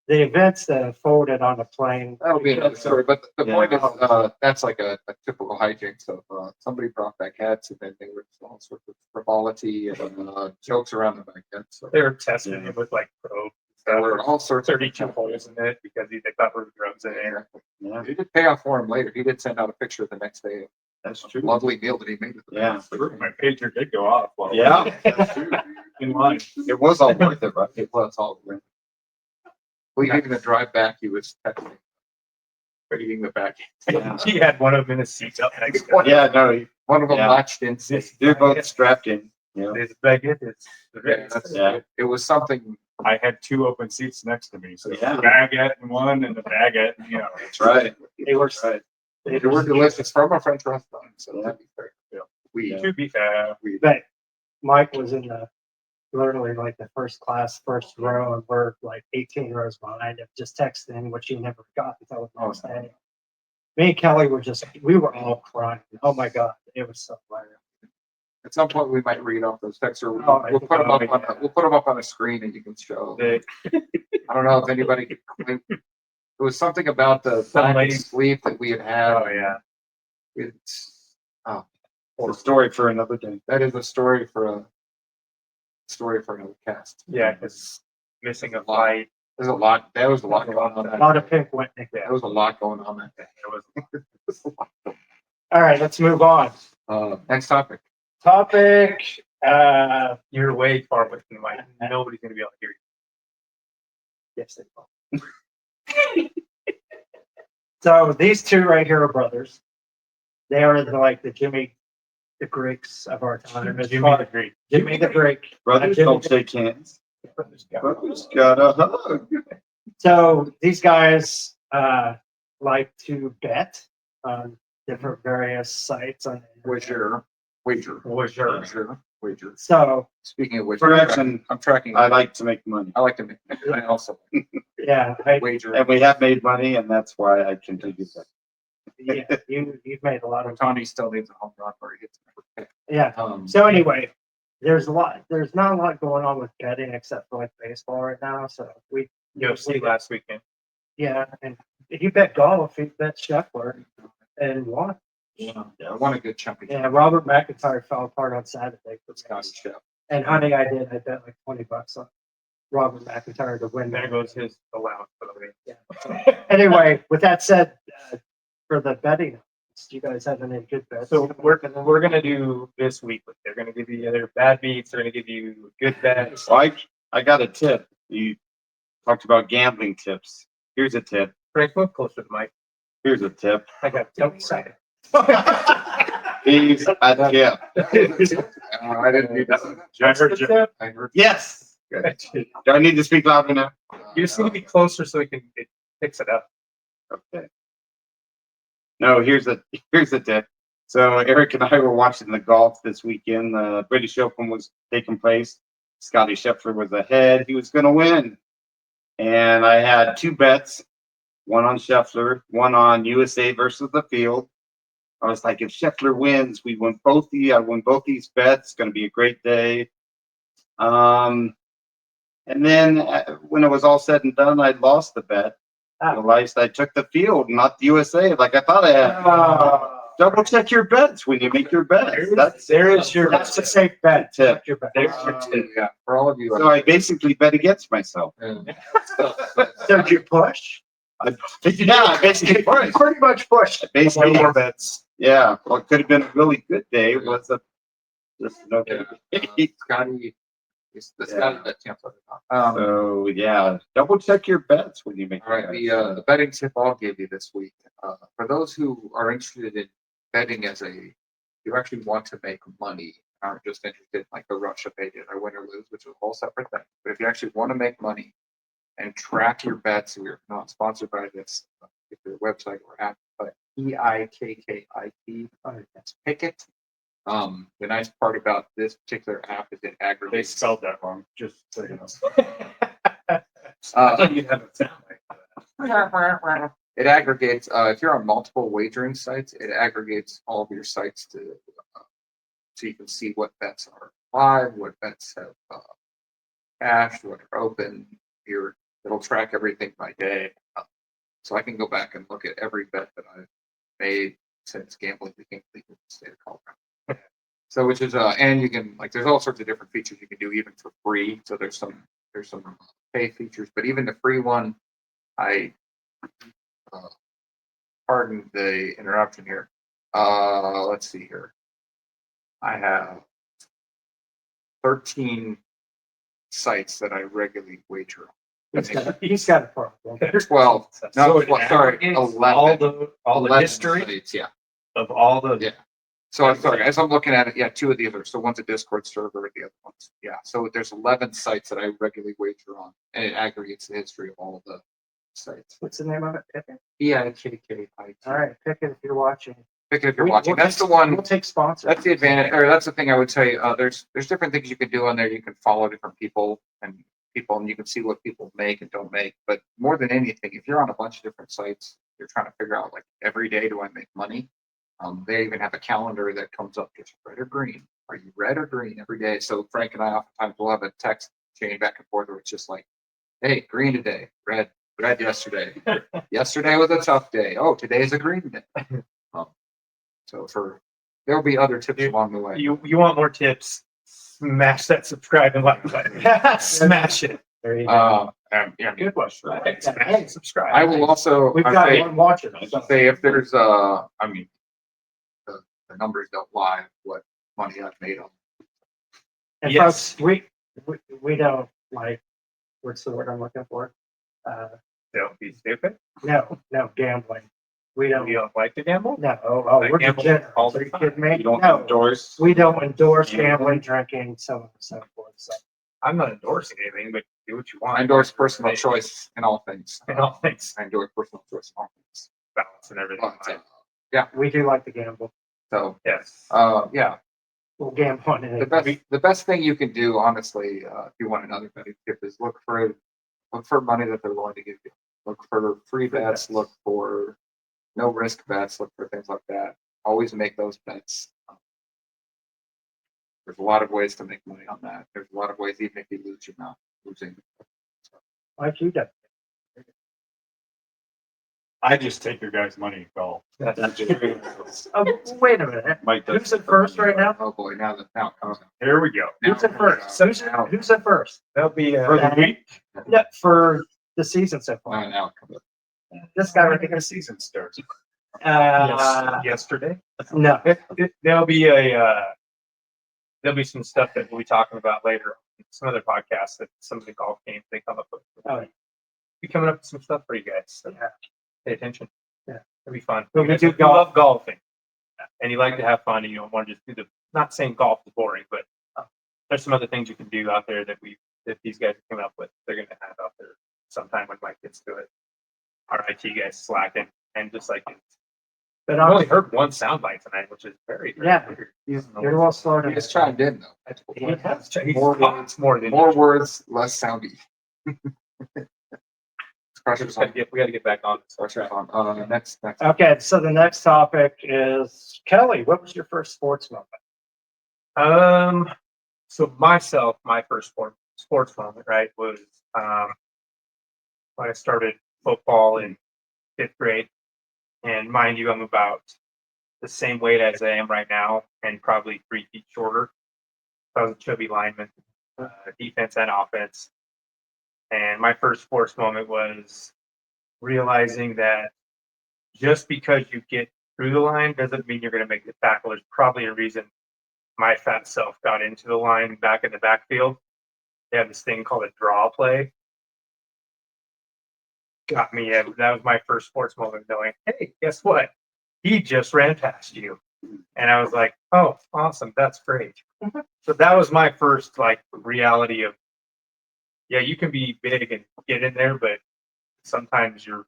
events that unfolded on the plane. That'll be another story, but the Yeah. point is, that's like a typical hijinks of, somebody brought baguettes and then they were all sorts of frivolity and, jokes around the baguette. So They were testing Yeah. it with like probes. there were all sorts of 32 holes in it because they thought there were drugs in there. Yeah, He did pay off for him later. He did send out a picture the next day that's of true. a lovely meal that he made. with the Yeah. baguette. My pager did go off. While Yeah. in line. It was all worth it, right? It was all worth it. Well, even the drive back, he was texting, eating the back. Yeah. He had one of them in his seat up next to him. Yeah, no, One of them Yeah. latched in. they're both strapped in. Yeah. This baguette is Yeah, that's, Yeah. It was something. I had 2 open seats next to me, so Yeah. baguette in one and the baguette, you know. That's right. They were, Right. They were delicious from a French restaurant. So Yeah. to be fair, we Yeah. To be fair, but Mike was in the, literally like the first class, first row, and we're like 18 rows behind him, just texting, which he never got until the next day. Me and Kelly we were all crying. Oh my God, it was so hilarious. at some point we might read off those texts or we'll, Oh, I we'll think put them up I- on we'll put them up on a screen and you can show. the, I don't know if anybody could claim. It was something about the lack of sleep that we had had. oh yeah, It's It's a story for another day. that is a story for another cast. yeah, because missing a flight. There's a lot. There was a lot going on. A That lot of pink Whitney. There was a lot going on that day. It was All right, let's move on. Next topic. Topic, you're way far away from the mic. Nobody's gonna be able to hear you. yes, they will. So these two right here are brothers. They are like the Jimmy the Greeks of our time. As Jimmy far- the Greek. Jimmy the Greek. Brothers Jimmy don't the- shake hands. Brothers got- Brothers got a hug. So these guys like to bet on different various sites on the internet. Wager. So Speaking of which, Correction. I'm tracking. I like to make money. I like to make. I also yeah, wager. And we have made money, and that's why I continue that. you've made a lot of Tony still needs a home run where he hits. yeah. So anyway, there's not a lot going on with betting except for like baseball right now. So UFC last weekend. yeah, and if you bet golf, you bet Scheffler and won. Yeah, I won a good chunk of Yeah, Robert McIntyre fell apart on Saturday for Scotty Scotty. Shep. And honey, I bet like $20 on Robert McIntyre to win. There goes his allowance for the week. Yeah. Anyway, with that said, for the betting, do you guys have any good bets? So we're gonna do this week. They're gonna give you either bad beats. They're gonna give you good bets. So I got a tip. You talked about gambling tips. Here's a tip. Frank, move closer to the mic. Here's a tip. I got to excited. These a tip. I didn't need that. I heard you. I heard. Yes. Do I need to speak louder now? You just need to be closer so it picks it up. Okay. No, here's the tip. So Eric and I were watching the golf this weekend. The British Open was taking place. Scotty Scheffler was ahead. He was going to win. And I had 2 bets, one on Scheffler, one on USA versus the field. I was like, if Scheffler wins, I win both these bets. It's going to be a great day. And then when it was all said and done, I lost the bet. I realized I took the field, not the USA, like I thought I had. Double check your bets when you make your bets. That's That's a safe bet. tip. Your bet. There's your tip. Yeah, for all of you. So I basically bet against myself. So you push? Yeah, I basically Pretty much push. basically No more bets. yeah. What could have been a really good day was just an okay. Scotty, it's the Yeah. Scotty bet canceled. So yeah, double check your bets when you make All right, your the betting tip I'll give you this week. For those who are interested in betting you actually want to make money, aren't just interested in like the Russia paid it, or win or lose, which is a whole separate thing. But if you actually want to make money and track your bets, we're not sponsored by this particular website or app, but EIKKIT, that's Pickett, The nice part about this particular app is it They aggregates. spelled that wrong, just so you know. I Uh, thought you'd have it sound like that. It aggregates, if you're on multiple wagering sites, it aggregates all of your sites to, so you can see what bets are live, what bets have cashed, what are open. It'll track everything by day. So I can go back and look at every bet that I've made since gambling became legal in the state of Colorado. So which is, and you can, like, there's all sorts of different features you can do even for free. So there's some pay features, but even the free one, pardon the interruption here. Let's see here. I have 13 sites that I regularly wager on. He's got a problem. 12. No, So it sorry, aggregates 11. all the 11 history sites, yeah. of all the. Yeah. So I'm sorry, as I'm looking at it, yeah, 2 of the others. So one's a Discord server, the other one's, yeah. So there's 11 sites that I regularly wager on, and it aggregates the history of all the sites. What's the name of it? Pick it. Yeah, kitty. All right, pick it if you're watching. Pick it if you're We- watching. we'll That's take- the one. We'll take sponsors. That's the advantage, or that's the thing I would say. There's different things you can do on there. You can follow different people, and you can see what people make and don't make. But more than anything, if you're on a bunch of different sites, you're trying to figure out, like, every day do I make money? They even have a calendar that comes up, just red or green. Are you red or green every day? So Frank and I oftentimes will have a text chain back and forth where it's just like, hey, green today, red yesterday. Yesterday was a tough day. Oh, today's a green day. So there'll be other tips along the way. You want more tips? Smash that subscribe and like button. Smash it. There you go. Yeah, Good one. Right. Smash and subscribe. I will also, We've I got say, one watching. say if there's the numbers don't lie what money I've made on. And Yes. folks, we don't like, what's the word I'm looking for? Don't be stupid. No, gambling. We You don't, don't like to gamble? no, I we're gamble degenerates. all the Are you time. kidding me? You don't No, endorse. we don't endorse Gambling. gambling, drinking, so on and so forth. So I'm not endorsing anything, but do what you want. I endorse personal choice in all things. In all things. I endorse personal choice in all things. Balance and everything. But, we do like to gamble. so, Yes. yeah, We'll gamble on it. the best thing you can do, honestly, if you want another betting tip, is look for money that they're willing to give you. Look for free bets. Look for no risk bets. Look for things like that. Always make those bets. There's a lot of ways to make money on that. There's a lot of ways, even if you lose, you're not losing. Like you do. I just take your guys' money and go. That's Oh, wait a minute. Mike does. Who's at first right now? Oh boy, now it comes out. Here we go. Who's at first? Who's at first? That'll be For the week, Yeah, for the season so far. Now it comes out. This guy right the here. season starts. yesterday. No. There'll be some stuff that we'll be talking about later. Some other podcasts that some of the golf games they come up with. Oh, yeah. Be coming up with some stuff for you guys. So Yeah. pay attention. Yeah. It'll be fun. But You we guys do love golfing, and you like to have fun, and you don't want to just do not saying golf is boring, but there's some other things you can do out there that these guys are coming up with. They're going to have out there sometime when Mike gets to it. Our IT guys slacking, and just like But I only heard one soundbite tonight, which is very Yeah. weird. you're a little slower He than just chimed in though. That's cool. He has he's More talked more than More usual. words, less soundy. Pressure's on. We got to get back on this. Pressure's on. Next. Okay, so the next topic is Kelly. What was your first sports moment? So my first sports moment, right, was when I started football in 5th grade. And mind you, I'm about the same weight as I am right now and probably 3 feet shorter. So I was a chubby lineman, defense and offense. And my first sports moment was realizing that just because you get through the line doesn't mean you're going to make the tackle. There's probably a reason my fat self got into the line back in the backfield. They have this thing called a draw play. Got me. That was my first sports moment, knowing, hey, guess what? He just ran past you. And I was like, oh, awesome. That's great. So that was my first reality of, yeah, you can be big and get in there, but sometimes you're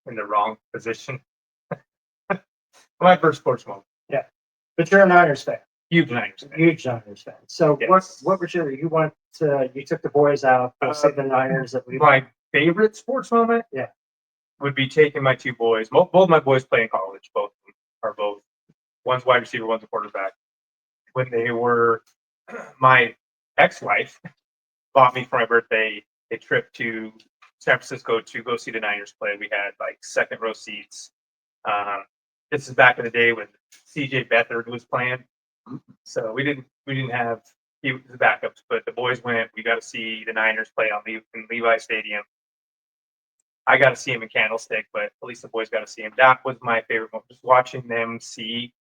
in the wrong position. My first sports moment. But you're a Niners fan. Huge Niners fan. Huge Niners fan. So Yes. what was you took the boys out to see the Niners at Levi? My favorite sports moment, Yeah. would be taking my two boys. Both my boys play in college. Both of them are both. One's wide receiver, one's a quarterback. When they were, my ex-wife bought me for my birthday a trip to San Francisco to go see the Niners play. We had like second row seats. This is back in the day when CJ Beathard was playing. So we didn't have he was the backups, but the boys went. We got to see the Niners play in Levi Stadium. I got to see him in Candlestick, but at least the boys got to see him. That was my favorite moment, just watching them see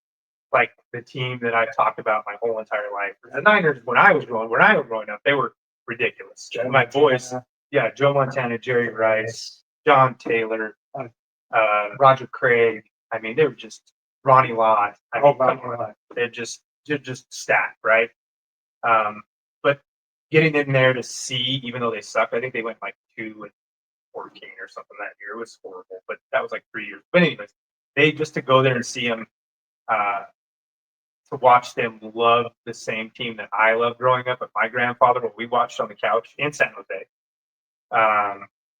like the team that I talked about my whole entire life. The Niners, when I was growing up, they were ridiculous. My boys, yeah, Joe Montana, Jerry Rice, John Taylor, Roger Craig. I mean, they were just Ronnie Lott. I mean, come on. They're just stacked, right? But getting in there to see, even though they suck, I think they went like 2-14 or something that year. It was horrible, but that was like 3 years. But anyways, they just to go there and see them, to watch them love the same team that I loved growing up with my grandfather, what we watched on the couch in San Jose,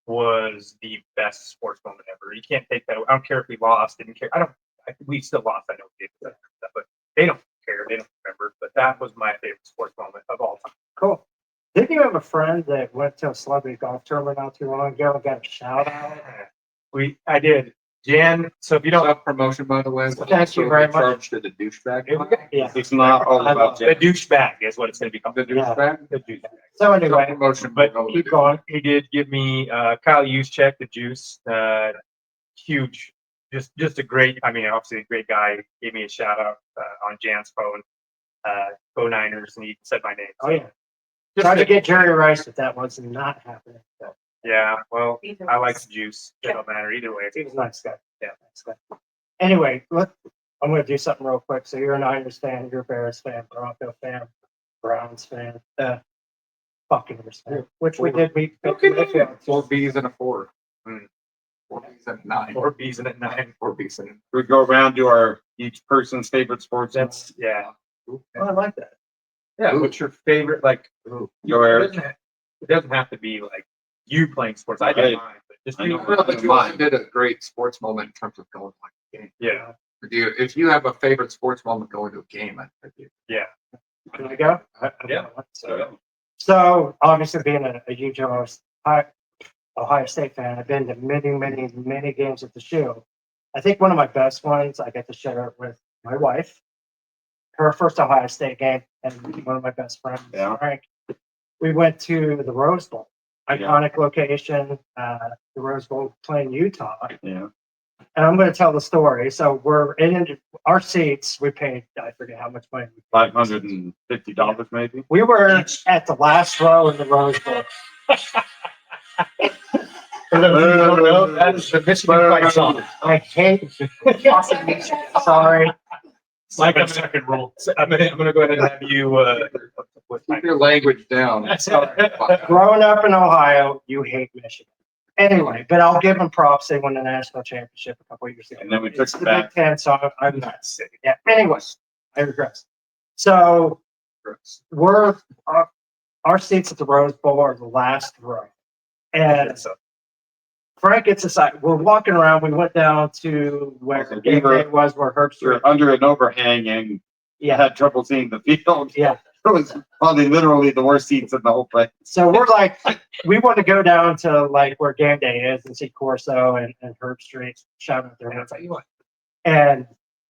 was the best sports moment ever. You can't take that away. I don't care if we lost, didn't care. We still lost. I know we did, but they don't care. They don't remember. But that was my favorite sports moment of all time. Cool. Didn't you have a friend that went to a celebrity golf tournament not too long ago and got a shout out? I did. Jan, so if you don't, Self-promotion, by the way. Thank you very much. Charged to the douchebag. Yeah. It's not all about the douchebag is what it's going to be called. The douchebag? The douchebag. So anyway, Self-promotion. But keep going. He did give me Kyle Juszczyk, the Juice, huge, just a great. I mean, obviously a great guy. Gave me a shout out on Jan's phone. Go Niners, and he said my name. oh yeah. Tried to get Jerry Rice, but that was not happening. So, Yeah, well, I like the Juice. It don't matter either way. he was a nice guy. Yeah. Nice guy. Anyway, I'm going to do something real quick. So you're a Niners fan, you're a Bears fan, Bronco fan, Browns fan, Buccaneers fan, which we did beat. Mayfield. 4 B's and a 4. 4 B's and a 9. Or B's in at 9. 4 B's and We go around to our each person's favorite sports. That's yeah. Oh, I like that. Yeah. Ooh. What's your favorite? Like, Your it doesn't have to be like you playing sports. I Right. didn't mind, but just I know. Well, but you also did a great sports moment in terms of going to like a game. yeah, If you have a favorite sports moment going to a game, I think you. yeah. Can I go? Yeah. So obviously being a huge Ohio State fan, I've been to many games at the shoe. I think one of my best ones, I got to share it with my wife. Her first Ohio State game, and one of my best friends, Yeah. Frank. We went to the Rose Bowl, iconic location. The Rose Bowl playing Utah, Yeah. and I'm going to tell the story. So we're in our seats. We paid, I forget how much money. $550 maybe. We were at the last row in the Rose Bowl. That is the Michigan fight song. I hate. Sorry. Like a second rule. So I'm gonna go ahead and have you. Keep your language down. Growing up in Ohio, you hate Michigan. Anyway, but I'll give them props. They won the national championship a couple of years ago. And then we took It's it the back. Big Ten, so I'm not sick. Yeah. Anyways, I regress. So we're our seats at the Rose Bowl are the last row, and Frank gets aside. We're walking around. We went down to where Okay, game day was, where Herbst. We were under an overhang and Yeah. had trouble seeing the field. Yeah. It was probably literally the worst seats in the whole place. So we're like, we want to go down to like where game day is and see Corso and Herb Street, shout out there. And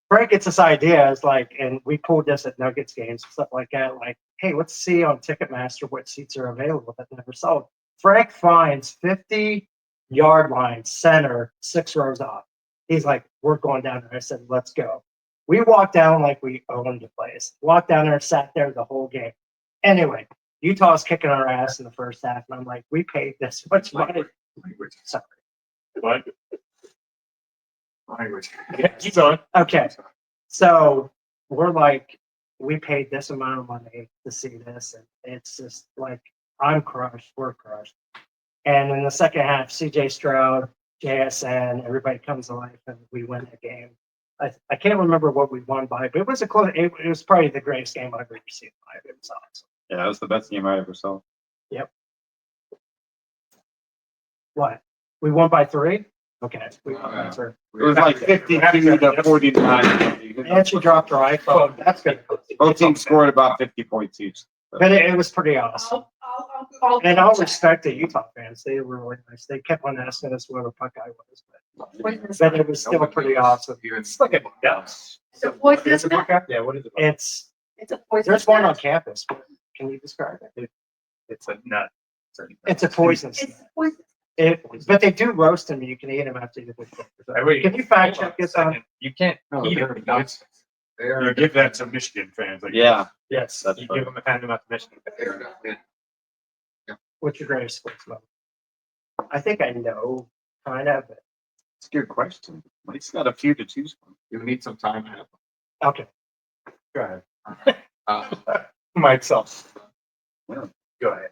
Frank gets this idea, is like, and we pulled this at Nuggets games and stuff like that. Like, hey, let's see on Ticketmaster what seats are available that never sold. Frank finds 50-yard line center, 6 rows off. He's like, we're going down there. I said, let's go. We walked down like we owned the place. Walked down there, sat there the whole game. Anyway, Utah's kicking our ass in the first half, and I'm like, we paid this much money. Sorry. What? Language. Keep going. Okay, so we're like, we paid this amount of money to see this, and it's just like, I'm crushed. We're crushed. And in the second half, CJ Stroud, JSN, everybody comes to life, and we win the game. I can't remember what we won by, but it was a close. It was probably the greatest game I've ever seen live. It was awesome. Yeah, that was the best game I ever saw. What? We won by 3? Okay. We won by Yeah. 3. It was like 52 to 49. And she dropped her iPhone. That's good. Both teams scored about 50 points each. But it was pretty awesome. And I'll respect the Utah fans. They were really nice. They kept on asking us where the Buckeye was, but it was still pretty awesome. It's like a dust. So what is it? Yeah, what is it? It's It's a poison. there's one on campus. Can you describe it? It's a nut. It's a poison. It's poison. But they do roast them. You can eat them after you get Can you fact check this on? You can't No, eat they're it. nuts. You give that to Michigan fans. Like, Yes, That's you fine. give them a hand them out to Michigan. They're nuts. What's your greatest sports moment? I think I know, kind of. But It's a good question. It's got a few to choose from. You need some time to have. okay. Go ahead. Uh, Myself. Yeah. Go ahead.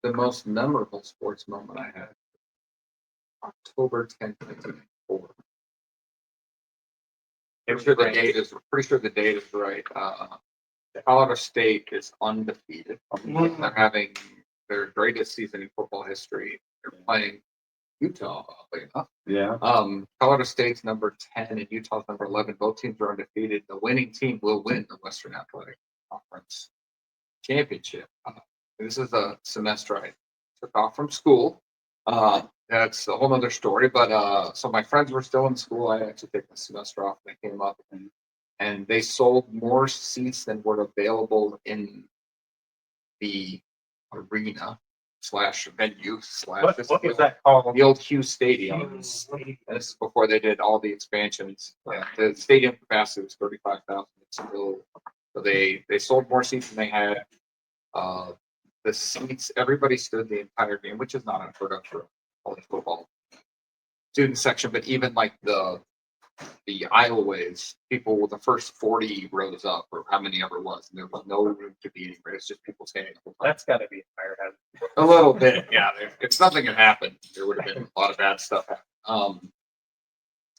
The most memorable sports moment I had, October 10th, 1994. Pretty sure the date is right. Colorado State is undefeated. They're having their greatest season in football history. They're playing Utah, oddly enough. Yeah. Colorado State's number 10 and Utah's number 11. Both teams are undefeated. The winning team will win the Western Athletic Conference Championship. This is a semester I took off from school. That's a whole other story. But so my friends were still in school. I actually took the semester off and I came up and they sold more seats than were available in the arena / venue / What was that called? the old Hughes Stadium. And this is before they did all the expansions. The stadium capacity was 35,000. So they sold more seats than they had. The seats, everybody stood the entire game, which is not unheard of for college football student section. But even like the aisleways, people with the first 40 rows up, or how many ever was, and there was no room to be anywhere. It's just people standing. That's got to be a fire hazard. A little bit, yeah. If something had happened, there would have been a lot of bad stuff happen.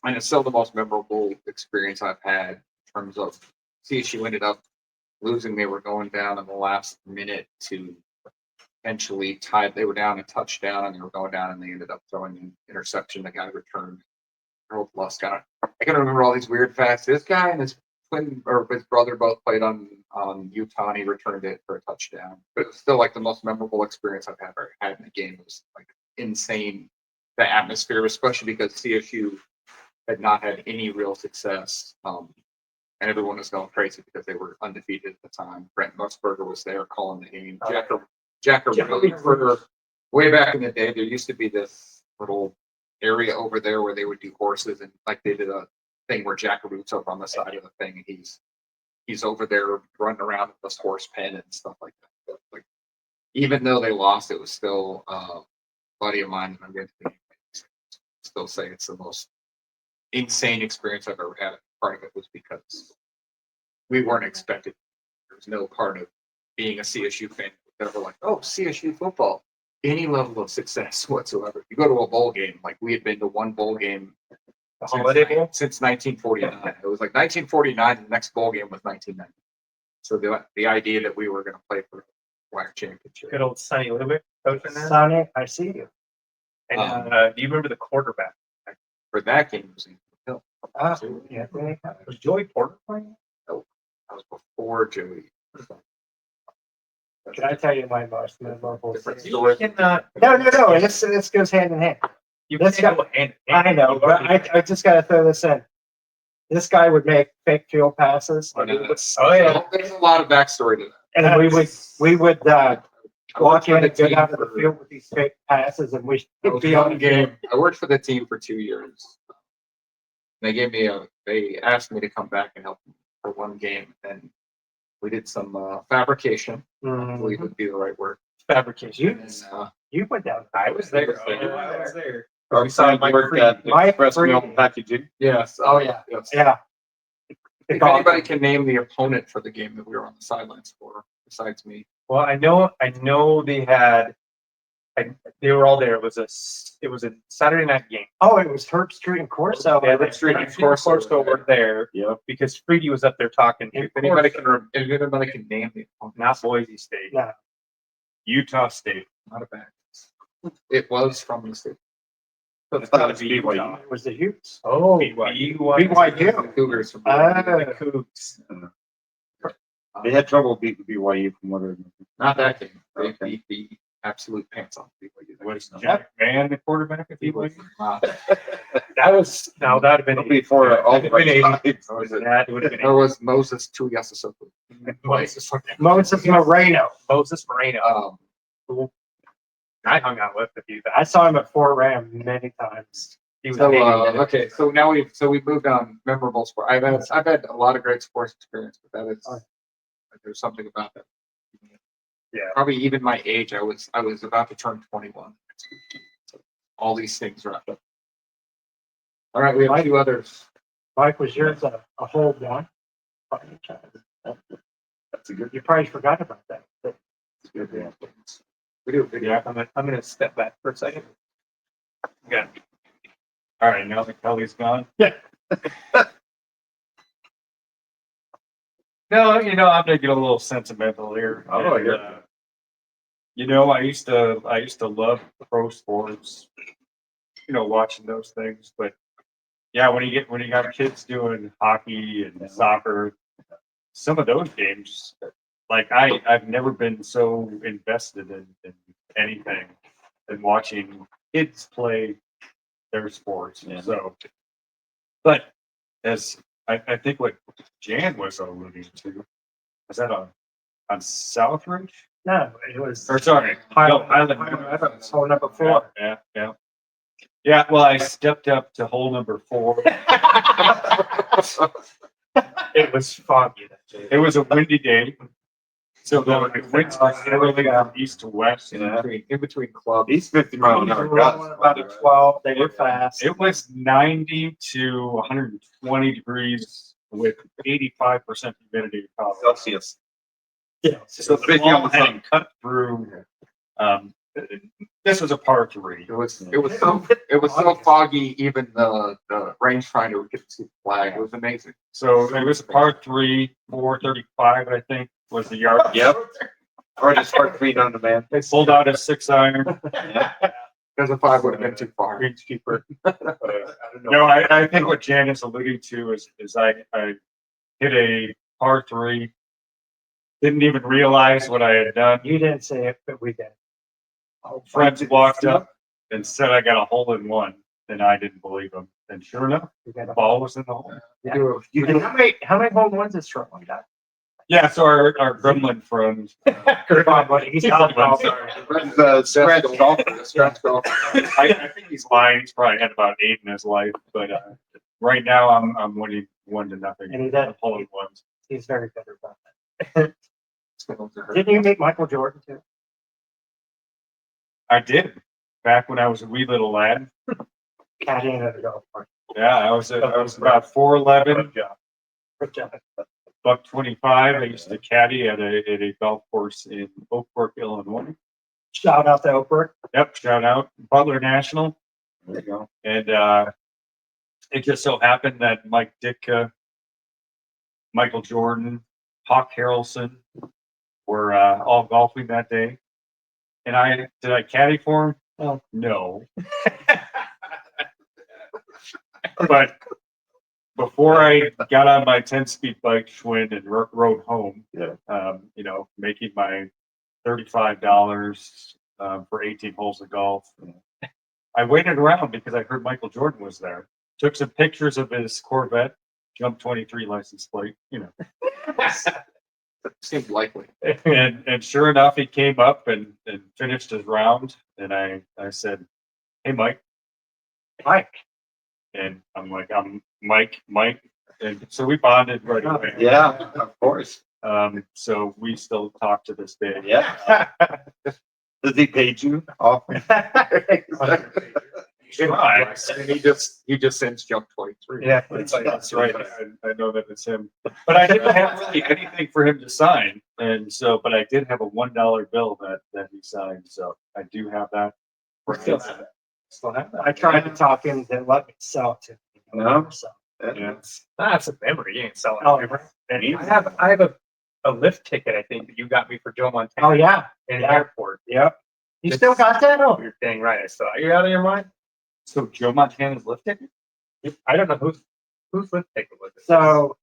And it's still the most memorable experience I've had in terms of CSU ended up losing. They were going down in the last minute to eventually tied. They were down a touchdown and they were going down and they ended up throwing an interception. The guy returned. Harold Lusk. I can remember all these weird facts. This guy and his twin or his brother both played on Utah and he returned it for a touchdown. But it was still like the most memorable experience I've ever had in a game. It was like insane. The atmosphere, especially because CSU had not had any real success. And everyone was going crazy because they were undefeated at the time. Brent Musburger was there calling the game. Jack for way back in the day, there used to be this little area over there where they would do horses, and like they did a thing where Jackaroo's up on the side of the thing, and he's over there running around with this horse pen and stuff like that. But, like, even though they lost, it was still a buddy of mine, and I'm going to still say it's the most insane experience I've ever had. Part of it was because we weren't expected. There was no part of being a CSU fan that were like, oh, CSU football, any level of success whatsoever. You go to a bowl game, like we had been to one bowl game The Holiday Bowl? since 1949. It was like 1949, and the next bowl game was 1990. So the idea that we were going to play for the WAC championship. Good old Sonny Lubick coaching that. Sonny, I see you. And do you remember the quarterback? For that game, it was Hill. Ah, yeah. Was Joey Porter playing? That was before Joey. Can I tell you my most memorable? Different scene? story. You cannot. No. This goes hand in hand. You Let's can't go. go hand in hand. I know, but I just got to throw this in. This guy would make fake field passes, Oh, yeah. Oh, There's a lot of backstory to that. and we would I walk worked for in the and go team down to the for- field with these fake passes, and we I would was be on the game. I worked for the team for 2 years. They asked me to come back and help them for one game, and we did some fabrication. I believe would be the right word. fabrication. And, You went down. I was there. I was there. I was there. Or We saw Mike worked Freed. at Mike Express Mail Freed. Packaging. yes. Oh, yeah. Yes. Yeah. If anybody can name the opponent for the game that we were on the sidelines for, besides me. Well, I know they had. They were all there. It was a Saturday night game. Oh, it was Herb Street and Corso. Yeah, Herb Street and Corso were there. Yep. Because Freedy was up there talking. If anybody can name it, Not Boise State. No. Utah State. not a bad. It was from the state. So it's thought gotta it was be BYU. Utah. It was the Utes. Oh, BYU. The Cougars from The Cougs. They had trouble beating BYU from what I remember. not that game. They beat the absolute pants off BYU. Was Jack Van the quarterback at BYU? Wow. That was, no, that'd have been. Before all That'd have been 80. Was it? That would have been There was Moses Tuiasosopo. Moses Moreno. Moreno. I hung out with a few. I saw him at Fort Ram many times. He was So amazing. okay, so now we moved on memorable sport. I've had a lot of great sports experience, but that is there's something about that. Yeah. Probably even my age, I was about to turn 21. So all these things wrapped up. All right, we have two others. Mike, was yours a whole one? That's a good. You probably forgot about that. But That's a good. Yeah. We do a video. Yeah, I'm gonna step back for a second. Yeah. All right, now that Kelly's gone. No, I'm gonna get a little sentimental here. Oh, And, yeah. I used to love pro sports. Watching those things, but yeah, when you got kids doing hockey and soccer, some of those games, like I've never been so invested in anything than watching kids play their sports. Yeah. So, but as I think what Jan was alluding to, was that on Southridge? no, it was Or sorry, Highland. Highland. Hole number 4. Yeah. Yeah, well, I stepped up to hole number 4. It was foggy that day. It was a windy day. So the winds were swirling from east to west. Yeah. In between clubs. He's 50 miles an hour. Rolling about a 12. They were fast. It was 90 to 120 degrees with 85% humidity. Celsius. Yeah. So the ball had cut through. This was a par 3. It was so foggy. Even the rangefinder could see the flag. It was amazing. So it was a par 3, 435, I think, was the yard. Yep. Or just start 3 down the man. They pulled out a 6-iron. Because a 5 would have been too far. Greenskeeper. No, I think what Jan is alluding to is I hit a par 3, didn't even realize what I had done. You didn't say it, but we did. Friends walked up and said I got a hole in one, and I didn't believe them. And sure enough, We got the a ball was in the hole. And how many home runs is Sherman got? Yeah, so our gremlin friend, He's The scratch golfer. I think he's lying. He's probably had about 8 in his life, but right now I'm winning 1-0. And he did. Hole in ones. He's very good about that. Didn't you meet Michael Jordan too? I did back when I was a wee little lad. Caddying at a golf course. Yeah, I was about 4'11", Good job. $125. I used to caddy at a golf course in Oak Brook, Illinois. Shout out to Oprah. Yep, shout out Butler National. There you go. And it just so happened that Mike Ditka, Michael Jordan, Hawk Harrelson were all golfing that day. And did I caddy for him? Oh, no. But before I got on my 10-speed bike Schwinn and rode home, making my $35 for 18 holes of golf, I waited around because I heard Michael Jordan was there. Took some pictures of his Corvette, Jump 23 license plate, Seemed likely. And sure enough, he came up and finished his round. And I said, "Hey, Mike." And I'm like, "I'm Mike." And so we bonded right away. Yeah, of course. So we still talk to this day. Yeah. Does he pay you off? Right. And he just sends jump 23. Yeah. That's right. I know that it's him. But I didn't have really anything for him to sign. And so, but I did have a $1 bill that he signed, so I do have that. Still have it. Still have that. I tried to talk him to let me sell it to me. No? So, Yeah. That's a memory. You ain't selling oh, it. and- I have a lift ticket, I think, that you got me for Joe Montana oh yeah. in Yeah. airport. Yep. You still got that? Oh, You're dang right. I saw. Are you out of your mind? So Joe Montana's lift ticket? I don't know whose lift ticket was it. so.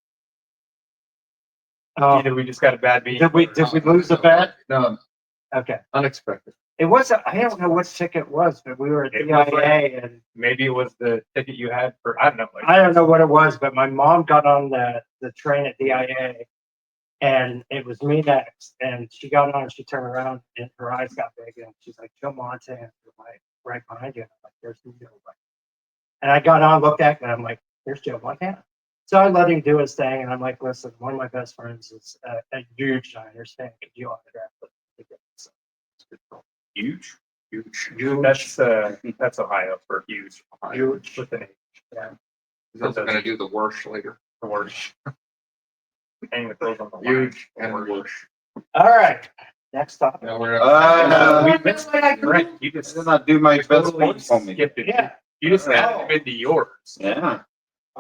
Oh, Either we just got a bad beat. did we lose the bet? No, Okay. unexpected. It wasn't, I don't know what ticket it was, but we were at It was DIA and Maybe it was the ticket you had for, I don't know. Like, I don't know what it was, but my mom got on the train at DIA and it was me next. And she got on and she turned around and her eyes got big and she's like, Joe Montana, like right behind you. And I'm like, there's no way. And I got on, looked at it, and I'm like, there's Joe Montana. So I let him do his thing. And I'm like, listen, one of my best friends is a huge Niners fan. Could you autograph it? So, Huge. That's Ohio for huge. Huge. With an H. yeah. He's also gonna do the worst later. The worst. Hang the clothes on the line. Huge and worse. All right. Next topic. Now we're We missed it. Right. You just Did not do my best totally sports for me. skipped it. Yeah. You just added them into yours. Yeah.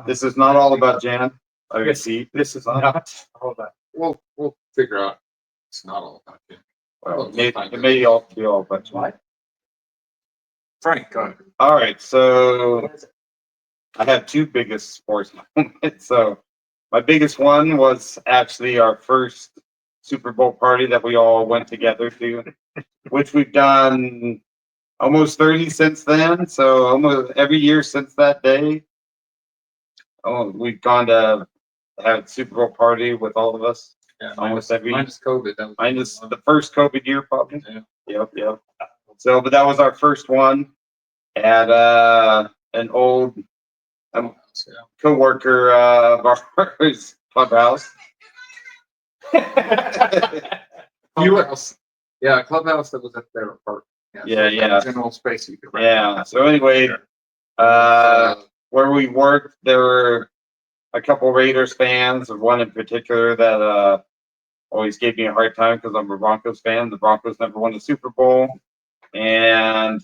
This is not all about Jan. I see. This is not. Hold on. we'll figure out. It's not all about you. Well, it may all be all about you. What? Frank, go ahead. All right. So I have two biggest sports moments. So my biggest one was actually our first Super Bowl party that we all went together to, which we've done almost 30 since then. So almost every year since that day. Oh, we've gone to have a Super Bowl party with all of us. Yeah, Almost every minus COVID. That was minus the first COVID year, probably. Yeah. Yep. So, but that was our first one at an old coworker of ours clubhouse. Clubhouse. Yeah, clubhouse that was at their park. Yeah. General space you could rent. Yeah. So anyway, where we worked, there were a couple Raiders fans, and one in particular that always gave me a hard time because I'm a Broncos fan. The Broncos never won the Super Bowl, and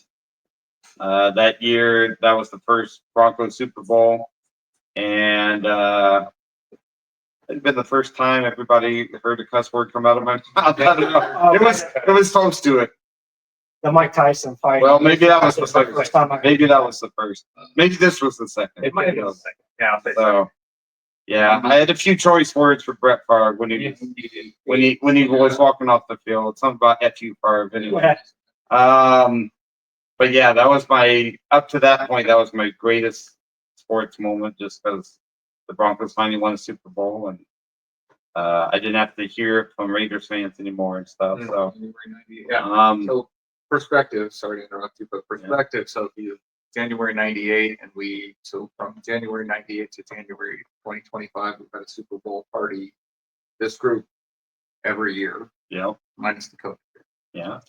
that year that was the first Broncos Super Bowl, and it'd been the first time everybody heard a cuss word come out of my mouth. I don't know. It was close to it. The Mike Tyson fight. Well, maybe that was the first time. Maybe that was the first. Maybe this was the second. It might have been the second. Yeah, I'll say So, yeah, I had a few choice words for Brett Favre when he was walking off the field. Something about F you Favre. Anyway. But yeah, that was up to that point. That was my greatest sports moment, just because the Broncos finally won a Super Bowl, and I didn't have to hear it from Raiders fans anymore and stuff. So, Yeah. So perspective, sorry to interrupt you, but perspective. So you January 98 and so from January 98 to January 2025, we've had a Super Bowl party. This group every year, yeah, minus the COVID. yeah.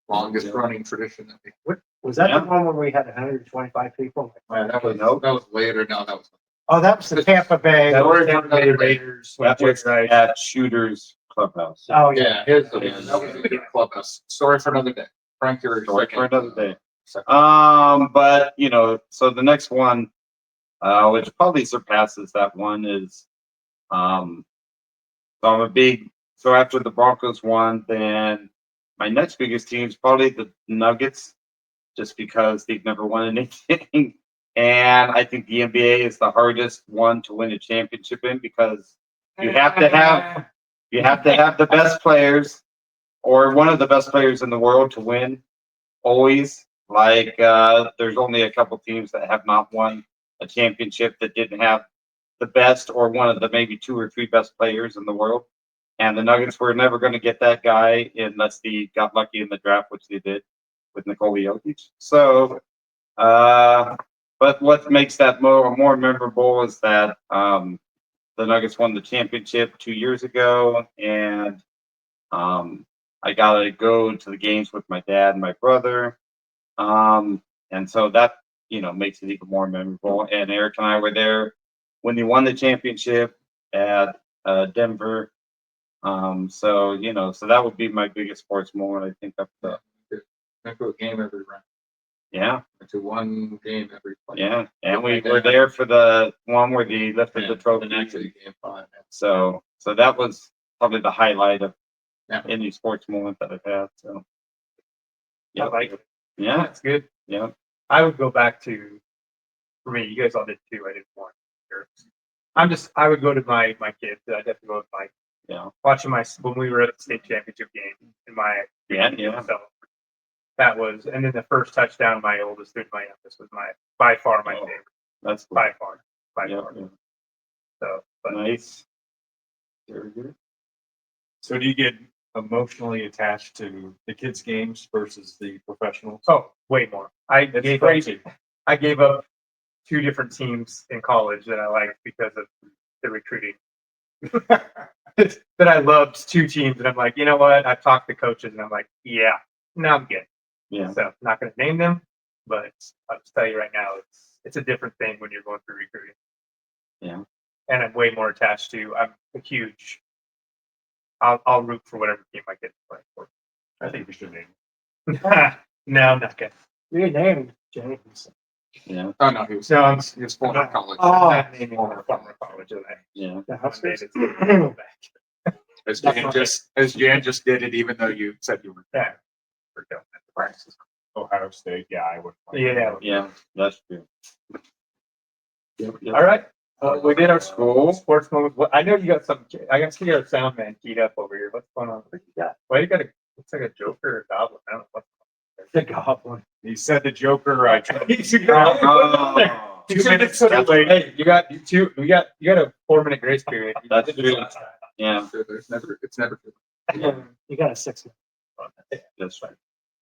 Longest running tradition. I think. Was that Yeah. the one where we had 125 people? That was later. No, that was Oh, that was the Tampa Bay. That was Sorry for Tampa Bay another Raiders. That was at Shooters Clubhouse. Oh, yeah. yeah. That was a good clubhouse. Story for another day. Frank, you're Story for another day. second. But so the next one, which probably surpasses that one, is so so after the Broncos won, then my next biggest team is probably the Nuggets, just because they've never won anything. And I think the NBA is the hardest one to win a championship in, because you have to have the best players, or one of the best players in the world, to win. Always. Like there's only a couple teams that have not won a championship that didn't have the best, or one of the maybe two or three best players in the world. And the Nuggets were never going to get that guy unless they got lucky in the draft, which they did with Nikola Jokic. So, but what makes that more memorable is that the Nuggets won the championship 2 years ago, and I got to go to the games with my dad and my brother. And so that, makes it even more memorable. And Eric and I were there when they won the championship at Denver. So so that would be my biggest sports moment. I think up the Went to a game every round. yeah. Went to one game every play. Yeah, and we were there for the one where they lifted the trophy. And actually game 5. So that was probably the highlight of Yeah. any sports moment that I've had. So I like it. yeah, That's good. yeah, I would go back to, for me, you guys all did too. I did one. I would go to my kids. I'd definitely go with my, yeah, watching when we were at the state championship game in my, yeah. so that was, and then the first touchdown, my oldest through my youngest was by far my Oh, favorite. That's cool. By far. Yeah, yeah. So, but Nice. Very good. So do you get emotionally attached to the kids' games versus the professionals? oh, way more. It's crazy. I gave up 2 different teams in college that I liked because of the recruiting. That I loved 2 teams, and I'm like, you know what? I've talked to coaches, and I'm like, yeah, no, I'm good. Yeah, So I'm not going to name them, but I'll just tell you right now, it's a different thing when you're going through recruiting. yeah. And I'm way more attached to. I'm a huge. I'll root for whatever team my kids play for. I think we should name. No, I'm not good. You named James. Yeah, Oh no, he was No, I'm former college. Oh. I'm not naming my former college. yeah. The One day Huskers. it's gonna go back. As Jan just did it, even though you said you were. Yeah, we're done. Practice. Ohio State. Yeah, I would. Yeah. Yeah, that's true. All right. We did our school sports moment. I know you got some. I got to see our sound man keyed up over here. What's going on? What you got? Why you got a? Looks like a Joker or a goblin. I don't know what. The goblin. He said the Joker. I tried. Oh, 2 minutes too late. Hey, you got two. You got a 4-minute grace period. That's true. Yeah, It's never good. You got a 6 minute. that's right.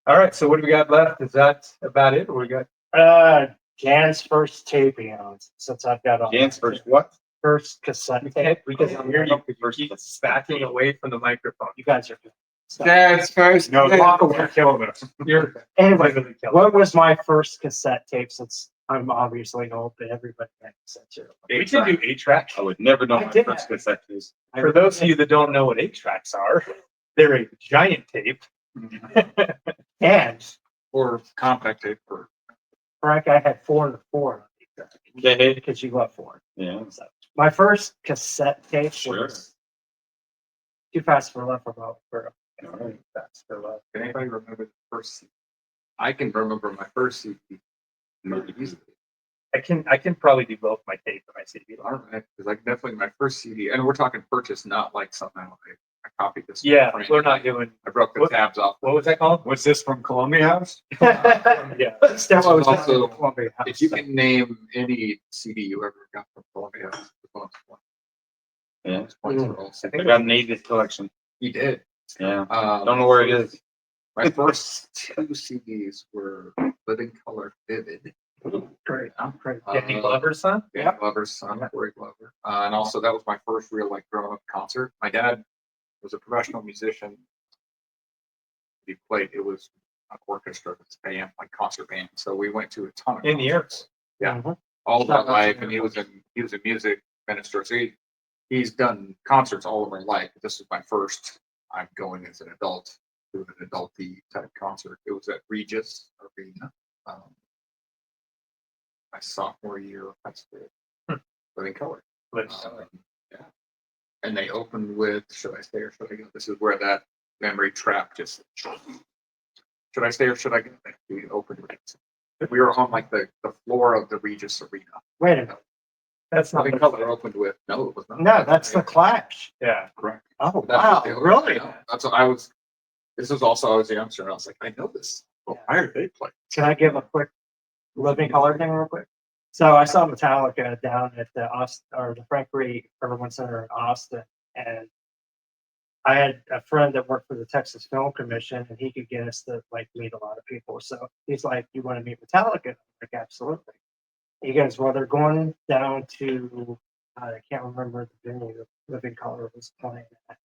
All right. So what do we got left? Is that about it? Or we got Jan's first taping on since I've got all Jan's first what? first cassette tape. we can hear you because you keep backing away from the microphone. You guys are good. Dad's first. No, Walk away. you're killing us. You're Anyway, really killing what was my first cassette tape? Since I'm obviously old, but everybody had cassettes here. We can do 8-track. I would never know I my did. first cassette is. For those of you that don't know what 8-tracks are, they're a giant tape. And Or compact tape or Frank, I had 4 and 4 Okay. because you love 4. Yeah. So my first cassette tape Sure. was Too Fast for Love for All right. That's for love. Can anybody remember the first CD? I can remember my first CD. Maybe easily. I can probably do both my tape and my CD. All right, because like definitely my first CD, and we're talking purchase, not like somehow I copied this. Yeah, from a friend. we're not doing. I broke the What- tabs off. What was that called? Was this from Columbia House? Yeah. That's what was Also, Columbia House. If you can name any CD you ever got from Columbia, the bonus point. Yeah. Bonus points are all I got an 80s collection. He did. Yeah. Um, Don't know where it is. My first 2 CDs were Living Color Vivid. Great. Great. Danny Glover's son. Dan Glover's son, Corey Glover. And also that was my first real like grown up concert. My dad was a professional musician. He played, it was an orchestra, it's band, like concert band. So we went to a ton of In the concerts. air. Mhm. All of Shout my out to life, him. and he was a music minister. So he's done concerts all of my life. But this was my first. I'm going as an adult to an adulty type concert. It was at Regis Arena. My sophomore year of high school. Living Color. Yeah. And they opened with Should I Stay or Should I Go? This is where that memory trap just. Should I stay or should I go? We opened with. We were on like the floor of the Regis Arena. Wait a minute. That's not Living the Color opened with. No, it was not. No, that's the Clash. Yeah. correct. Oh, That's wow. what they opened Really? with. That's what I was. This was also I was a youngster. And I was like, I know this. Well, why are they playing? Can I give a quick Living Color thing real quick? So I saw Metallica down at the the Frank Reed Irwin Center in Austin, and I had a friend that worked for the Texas Film Commission, and he could get us to like meet a lot of people. So he's like, "You want to meet Metallica?" I'm like, absolutely. He goes, "Well, they're going down to I can't remember the venue Living Color was playing at,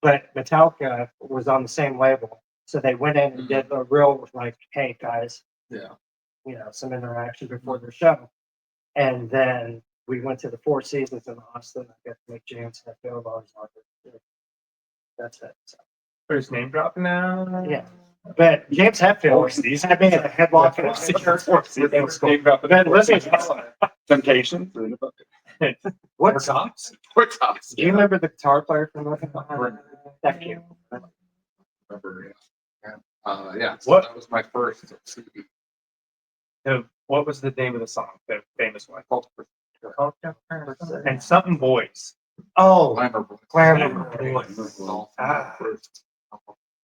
but Metallica was on the same label, so they went in and did a real like, hey guys, Yeah. some interaction before the show." And then we went to the Four Seasons in Austin. I got to make James and Phil always wanted to That's it. So, First name dropping now. yeah. But James Hetfield, he's had me in a headlock and it was cool. But then listen, Temptations. what's tops? We're tops. do you remember the guitar player from Looking Behind? Thank you. Remember, yeah. So What? that was my first CD. What was the name of the song? The famous one. Called And something boys. Oh, Glamour Boy. Glamour Boy. Ah. First.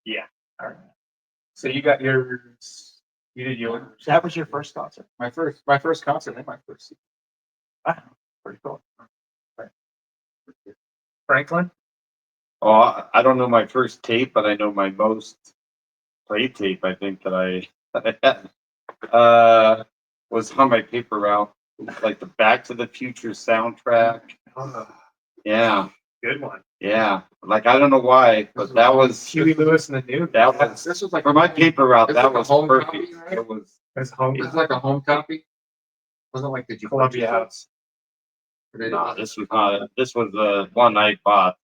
Yeah. All right. So you got yours. You did yours. that was your first concert. My first concert and my first CD. Wow, pretty cool. Franklin. Oh, I don't know my first tape, but I know my most played tape. I think that I had was on my paper route, like the Back to the Future soundtrack. Yeah, Good one. yeah. Like I don't know why, but that was Huey Lewis and the News. that was This was like for my paper route. It's That like a was home perfect. copy, right? It was. That's home. It was like a home copy. Wasn't like did you Columbia House. Nah, this was not. This was the one I bought.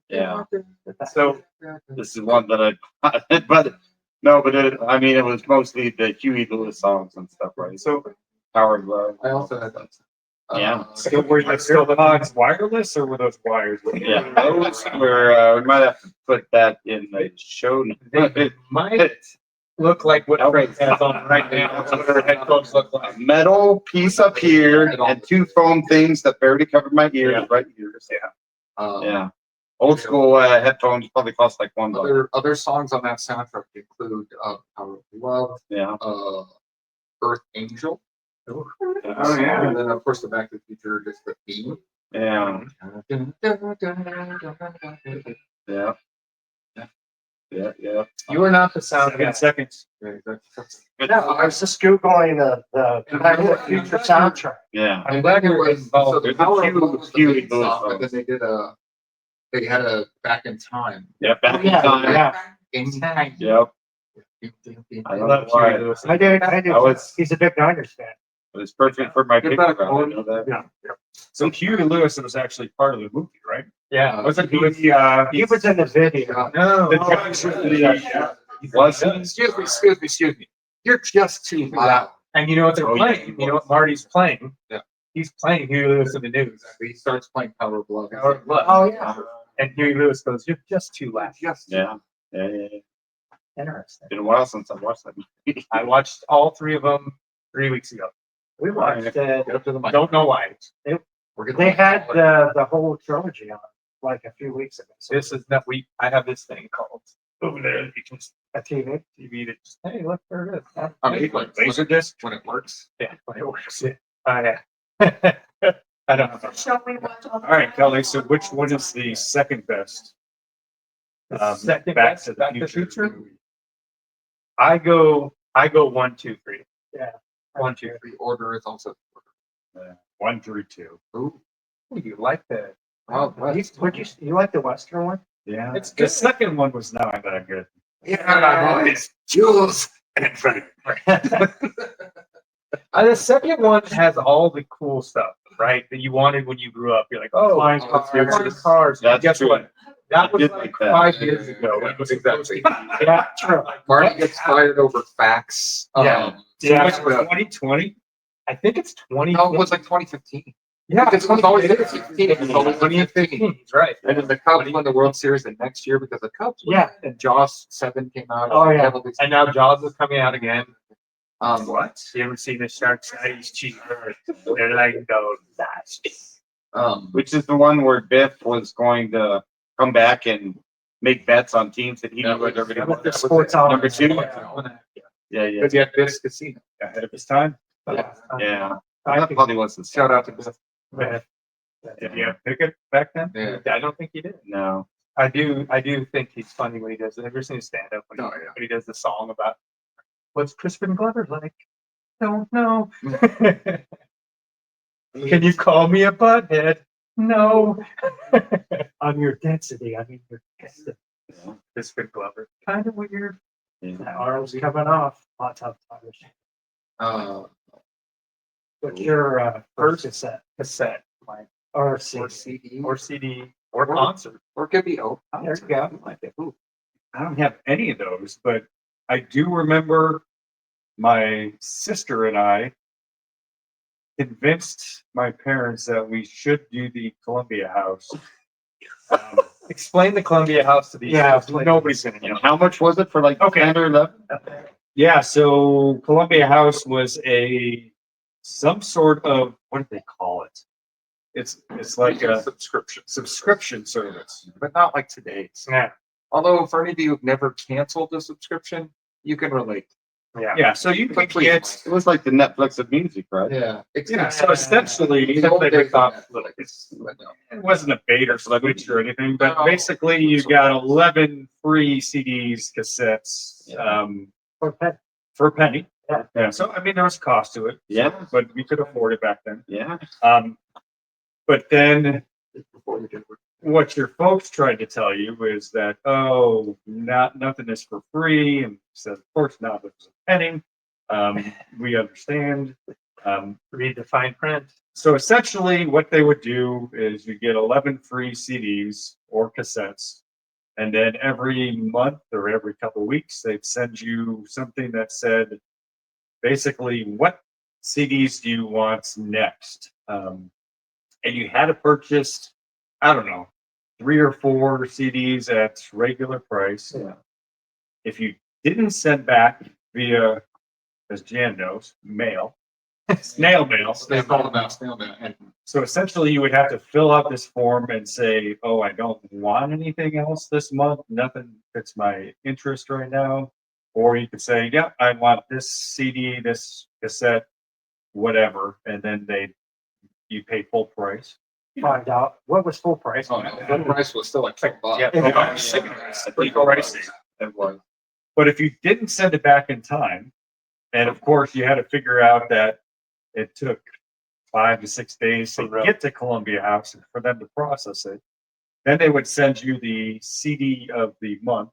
Yeah. So This is one that I bought, but no, but I mean, it was mostly the Huey Lewis songs and stuff, right? so Power of Love. I also had that. Yeah. still were you still the pods wireless or were those wires? Yeah, those were. We might have to put that in the show. They might look like what Frank has on right now. That's what her headphones look like. A metal piece up here and two foam things that barely covered my ears Yeah. right here. Yeah. Yeah. Old school headphones probably cost like $1. Other songs on that soundtrack include Power of Love, Yeah. Earth Angel. Oh yeah. And then of course the Back to the Future, just the theme. Yeah. Yeah. Yeah. You are not the sound guy. Seconds. Yeah, No, I was just Googling the Back to the Future soundtrack. Yeah. I mean, back it was so the There's a Power of few Love was the Huey main Lewis song, but then songs. they had a Back in Time. Yeah. Back in Yeah, time. yeah. In time. Yep. I I don't love know why. Huey Lewis. I did. I was- He's a big Niners fan. It was perfect for my Get paper back route. I on. know that. Yeah. So Huey Lewis was actually part of the movie, right? Yeah. Wasn't he? He was in the video. No. The judge with the- Was he? Excuse me. You're just too loud. And you know what they're Oh, yeah, playing? You know what Marty's playing? Yeah. He's playing Huey Lewis in the News. He starts playing Power of Love. Power of Love. Oh yeah. And Huey Lewis goes, "You're just too loud." Just Yeah. Interesting. Been a while since I watched that movie. I watched all three of them 3 weeks ago. We watched it. Get up to the I mic. don't know why. We're getting They had the whole trilogy on like a few weeks ago. So This is that I have this thing called over there. You can just a TV. TV that just, hey, look, there it is. I mean, like, Laser disc. when it works. Yeah, when it works. Yeah. I don't know. Show me what. All right, Kelly. So which one is the second best? Second Back best to the Back to the Future. Future? I go 1, 2, 3. Yeah. 1, 2, 3. The order is also. 1 through 2. Ooh. You like that? Oh, You like the Western one? Yeah. It's The good. second one was not that good. Yeah, boys. Jules. The second one has all the cool stuff, right? That you wanted when you grew up. You're like, oh, Flying flying cars. That's Guess true. what? That I was did like like that. 5 years ago. Yeah, When it was exactly. supposed to be. Yeah, true. Marty gets fired over facts. Yeah. Yeah. Yeah. 2020. I think it's 20. No, it was like 2015. yeah, Because it was always 2015. 2015. It was always 2015. That's right. And then the Cubs won the World Series the next year because the Cubs won. Yeah. And Jaws 7 came out. Oh, yeah. And now Jaws is coming out again. What? You ever seen the Shark's Eyes cheaper? They're like, no, that's Which is the one where Biff was going to come back and make bets on teams that he knew would everybody With the wanted. sports on. Number 2? Yeah. Yeah. Because he had Biff's Casino. Ahead of his time. Yeah. I That think- probably was the Shout out to Biff. Did you pick it back then? Yeah. I don't think he did. No. I do think he's funny when he does it. Have you ever seen his stand up when, Oh, yeah. when he does the song about what's Crispin Glover like? Don't know. Can you call me a butthead? No. On your density. I mean, your density. Crispin Glover. Kind of weird. That arm's coming off. Hot tub tires. What's your first cassette? Cassette. Or Or CD? CD. Or CD. Or concert. Or it could be open. There you go. Ooh, I don't have any of those, but I do remember my sister and I convinced my parents that we should do the Columbia House. Um, Explain the Columbia House to these. Yeah, folks. nobody's gonna And know. how much was it for like Okay. 10 or 11? Yeah, so Columbia House was some sort of, what do they call it? It's like a subscription service. but not like today's. Yeah. Although for any of you who've never canceled a subscription, you can relate. Yeah. Yeah, so you could get, It was like the Netflix of music, right? Yeah. yeah, so essentially, The old they days thought- of Netflix, but no. it wasn't a bait or switch or anything, but No. basically you got 11 free CDs, cassettes, for a penny. Yeah. Yeah, so I mean, there was a cost to it. Yeah. But we could afford it back then. Yeah. But then Before we did. what your folks tried to tell you is that, oh, nothing is for free. And said, of course not, this is a penny. We understand. Read the fine print. So essentially what they would do is you get 11 free CDs or cassettes. And then every month or every couple of weeks, they'd send you something that said, basically, what CDs do you want next? And you had to purchase, I don't know, 3 or 4 CDs at regular price. Yeah. If you didn't send back via, as Jan knows, mail, snail mail. They call them out snail mail. And So essentially, you would have to fill out this form and say, "Oh, I don't want anything else this month. Nothing fits my interest right now." Or you could say, "Yeah, I want this CD, this cassette, whatever," and then you pay full price. Find out what was full price. oh no, the price was still like $12. Yeah. Yeah. Yeah. Pretty pricey. It was. But if you didn't send it back in time, and of course you had to figure out that it took 5 to 6 days to get to Columbia House and for them to process it, then they would send you the CD of the month,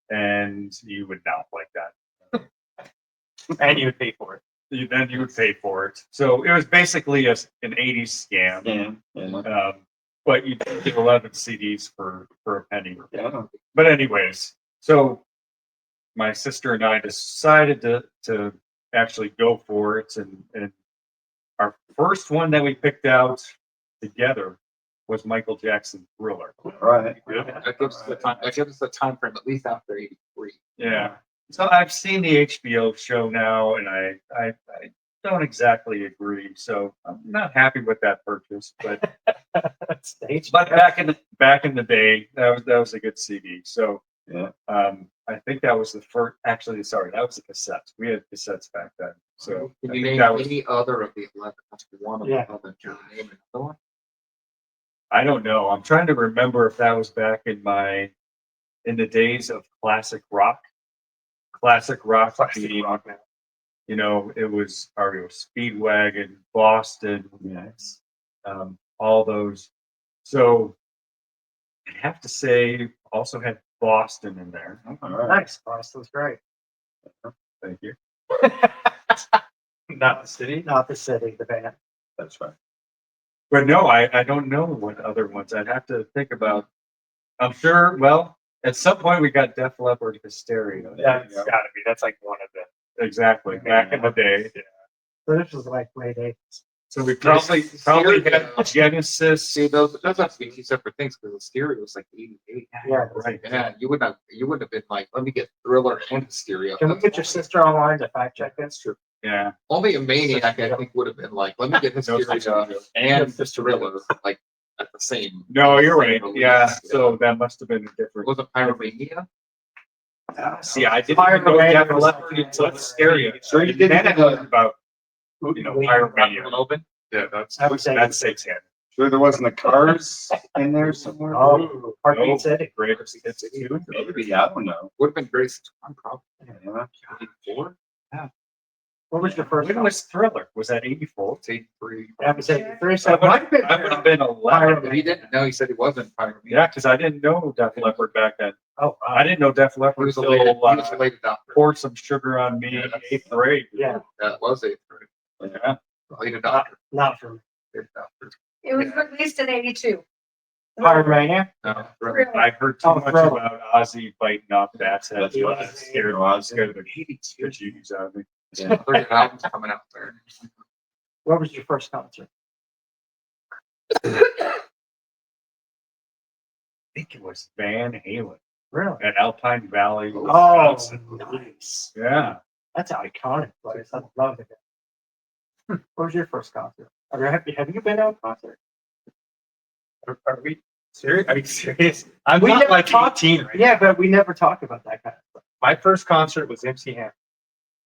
and you would not like that. And you would pay for it. Then you would pay for it. So it was basically an 80s scam. Yeah. Yeah. But you did get 11 CDs for a penny. Yeah. But anyways, so my sister and I decided to actually go for it, and our first one that we picked out together was Michael Jackson Thriller. Right. That gives us the time. That gives us the time frame at least after 83. Yeah. So I've seen the HBO show now, and I don't exactly agree. So I'm not happy with that purchase. But Stage. but back in the day, that was a good CD. So Yeah. I think that was the first. Actually, sorry, that was the cassettes. We had cassettes back then. So Can I you think name that was. any other of the 11? That's one of Yeah. the 11. Can you name another one? I don't know. I'm trying to remember if that was back in the days of classic rock. Classic rock. being, you know, it was REO Speedwagon, Boston, Yes. all those. So I have to say, also had Boston in there. All right. Nice. Boston's great. Thank you. Not the city. Not the city, the band. That's right. But no, I don't know what other ones. I'd have to think about. I'm sure. Well, at some point we got Def Leppard Hysteria. That's gotta be. That's like one of the. Exactly. Back in the day. So this was like late 80s. So we probably had Genesis. See, those have to be two separate things because the stereo was like 88. Yeah. Right. Yeah, you wouldn't have been like, let me get Thriller and stereo. Can we get your sister online to fact check this? True. Yeah. Only a maniac, I think, would have been like, let me get his No, stereo and Thriller like at the same. No, you're right. release. Yeah. So that must have been a different. Was it Pyromania? See, I didn't even know Def Leppard until the stereo. Sure you didn't. Then I heard about, Pyromania. Open? Yeah, I would say- that's satanic. Sure there wasn't the Cars in there somewhere? Oh, Heartbeat No. City. Greatest hits too. Maybe. I don't know. Would have been Grace. I'm probably Yeah. 84. What was your first When one? was Thriller? Was that 84? It's 83. I would say 3 I seconds. would have been 11. He didn't. No, he said he wasn't Pyromania. Yeah, because I didn't know Def Leppard back then. Oh, I didn't know Def He Leppard was a until late adopter. Poured Some Sugar on Me, Yeah. 8th grade. yeah, That was 83. Yeah. Late adopter. not for me. Late adopter. It was released in 82. Pyromania. No, Really? I've heard too Oh, much Thriller. about Ozzy biting off bats. That's Yeah. what scared me. I was scared of the bejeebies out of me. yeah, there's an album coming out there. What was your first concert? I think it was Van Halen Really? at Alpine Valley, Oh, Wisconsin. nice. Yeah. That's an iconic place. I love it. What was your first concert? Have you been to a concert? Are we serious? Are you serious? I'm We not never like talked- 18 right Yeah, but we never talk about that kind of stuff. My first concert was MC Hammer.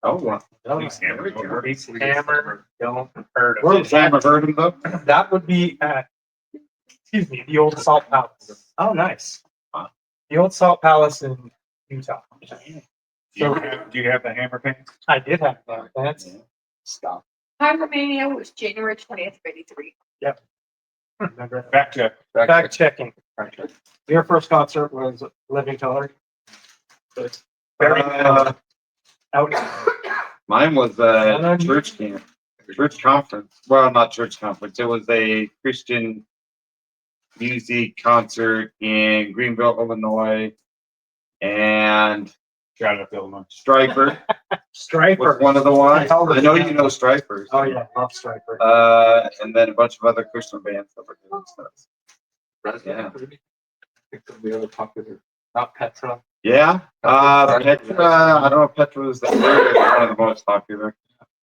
Oh, wow. MC Hammer. Hammer, don't heard of Where it. was Sam, I've heard him though. That would be at, excuse me, the old Salt Palace. Oh, nice. The old Salt Palace in Utah. Do you have the hammer pants? I did have that. That's Stop. Pyromania was January 20th, 1983. Remember that? Fact check. fact checking. Your first concert was Living Color. Very Out. Mine was a church camp, church conference. Well, not church conference. It was a Christian music concert in Greenville, Illinois. And Shout out to Illinois. Striper Striper. was one of the ones. Hell I know yeah. you know Stripers. Oh yeah, love Striper. And then a bunch of other Christian bands that were doing stuff. Yeah. The other popular, not Petra. Yeah. Petra, I don't know if Petra was one of the most popular.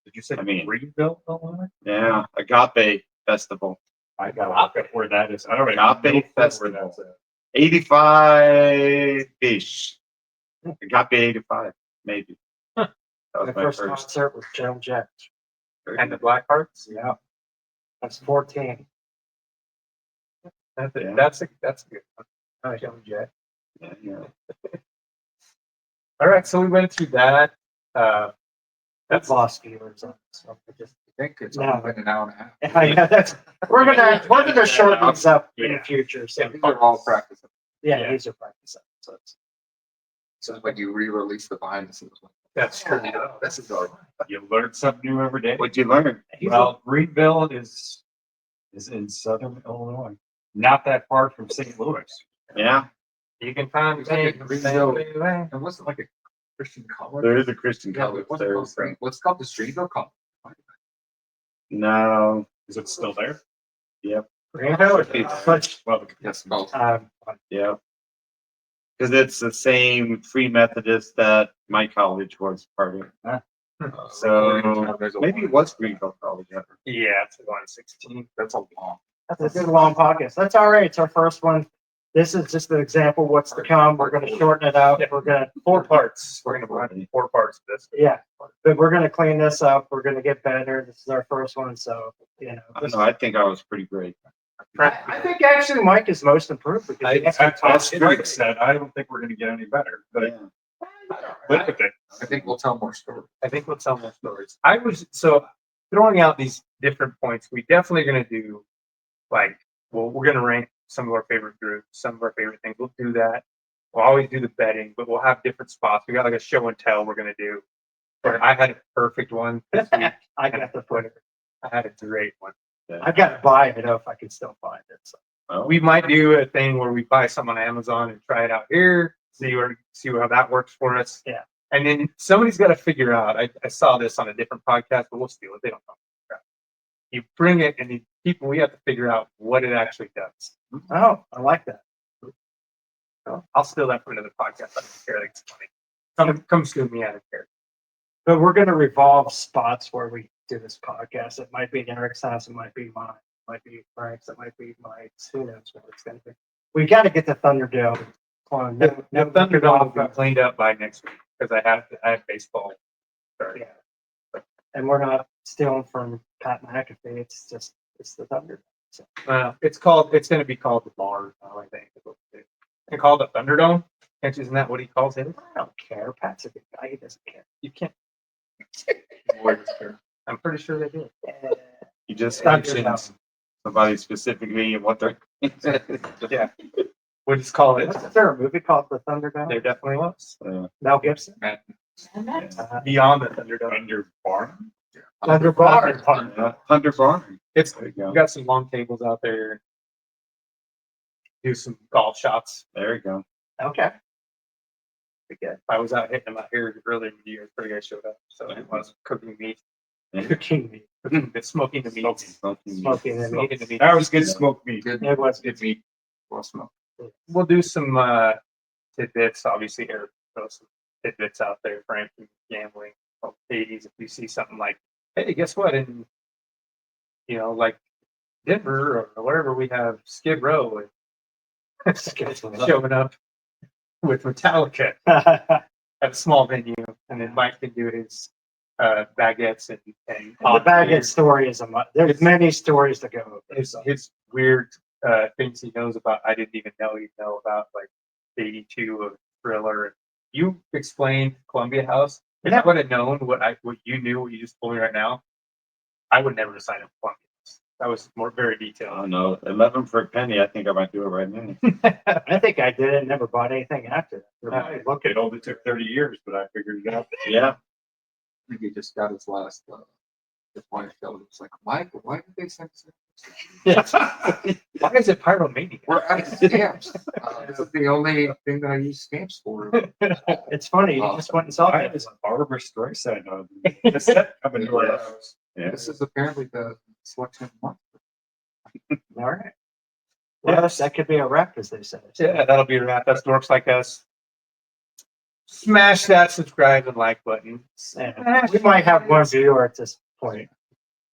Did you say I mean- Greenville, Illinois? Yeah. Agape Festival. I gotta look up where that is. I don't even Agape know where Festival. that's at. 85-ish. Agape 85, maybe. That My was my first first. concert was Joan Jett. And the Black Hearts. Yeah. I was 14. That's Yeah. that's a good one. Oh, Joan Jett. Yeah, yeah. All right, so we went through that. That's lost viewers on this one. I just, I think it's No. only been an hour and a half. yeah, that's we're gonna shorten these up in the future. So These are all practice. yeah, Yeah. these are practice episodes. This is when you re-release the behind the scenes one. That's true. This is our. You learn something new every day. What'd you learn? Well, Greenville is in southern Illinois, not that far from St. Louis. Yeah. You can find Is that me. in Greenville? And what's it like a Christian college? There is a Christian Yeah, college what's it there. called? So. What's it called? The Streetville College. No. Is it still there? Greenville, but Well, Yes, both. Yeah. Because it's the same Free Methodist that my college was part of. So maybe it was Greenville College. Yeah. Yeah, it's 116. That's a long. that's a good long podcast. That's all right. It's our first one. This is just an example of what's to come. We're gonna shorten it out. We're gonna 4 parts. We're gonna run 4 parts of this. yeah, but we're gonna clean this up. We're gonna get better. This is our first one, so you know. I don't know. I think I was pretty great. I think actually Mike is most improved because he actually as talks Greg said, I don't think we're gonna get any better, but Yeah. look at that. I think we'll tell more stories. I think we'll tell more stories. I was so throwing out these different points. We definitely going to do like, well, we're going to rank some of our favorite groups, some of our favorite things. We'll do that. We'll always do the betting, but we'll have different spots. We got like a show and tell we're going to do. Where I had a perfect one this week. I got the footer. I had a great one. I've got to buy it if I can still find it. So. Well, We might do a thing where we buy some on Amazon and try it out here, see how that works for us. Yeah. And then somebody's got to figure out. I saw this on a different podcast, but we'll steal it. They don't know. You bring it, and we have to figure out what it actually does. Oh, I like that. So I'll steal that from another podcast. I don't care. It's funny. Come sue me. I don't care. But we're going to revolve spots where we do this podcast. It might be Eric's house. It might be mine. It might be Frank's. It might be Mike's. Who knows what it's going to be. We got to get the Thunderdome. On. The Thunderdome will be cleaned up by next week because I have baseball. Sorry. Yeah. And we're not stealing from Pat McAfee. It's the Thunderdome. So. It's going to be called the Bar. I think. They call it the Thunderdome. Isn't that what he calls it? I don't care. Pat's a good guy. He doesn't care. You can't. I'm pretty sure they do. you just Thunderdome. mentioned somebody specifically and what they're. Yeah. We'll just call it. Wasn't there a movie called The Thunderdome? There definitely was. Mel Gibson. Beyond the Thunderdome. Under barn? Thunder Bar. Thunder Barn. It's There you go. we got some long tables out there. do some golf shots. There you go. Okay. Again, if I was out hitting them out here earlier in the year, pretty guys showed up. So it was cooking meat, Cooking meat. smoking the meat, Smoking the meat. smoking the meat. That was good smoked meat. Good, It was good meat. Well smoked. We'll do some tidbits. Obviously, Eric throw some tidbits out there for anything gambling. 80s. If we see something like, hey, guess what? In like Denver or wherever, we have Skid Row and showing up with Metallica at a small venue, and then Mike can do his baguettes and The baguette story is there's many stories to go. his weird things he knows about. I didn't even know he'd know about, like 82 of Thriller. You explained Columbia House. If I would have known what you knew, what you just told me right now, I would never have signed up for Columbia House. That was very I detailed. don't know. 11 for a penny. I think I might do it right now. I think I did it. Never bought anything after that. Look, it only took 30 years, but I figured it out. Yeah. I think he just got his last, his wife told him, it's like, Michael, why did they send us? Why is it Pyromania? We're out of stamps. This is the only thing that I use stamps for. It's funny. You just went and saw I it. was Barbara Streisand on the set coming to our house. Yeah. This is apparently the selection of the month. All right. Well, that could be a wrap, as they say. Yeah, that'll be a wrap. That's Dorks Like Us. Smash that subscribe and like button. Yeah. We might have one viewer at this point.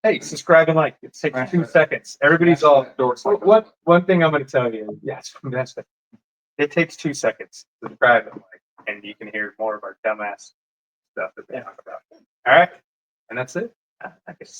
Hey, subscribe and like. It takes 2 seconds. Everybody's all. Dorks like What one thing I'm going to tell you? Yes, that's it. It takes 2 seconds to subscribe and like, and you can hear more of our dumbass stuff that they talk about. All right, and that's it. I guess.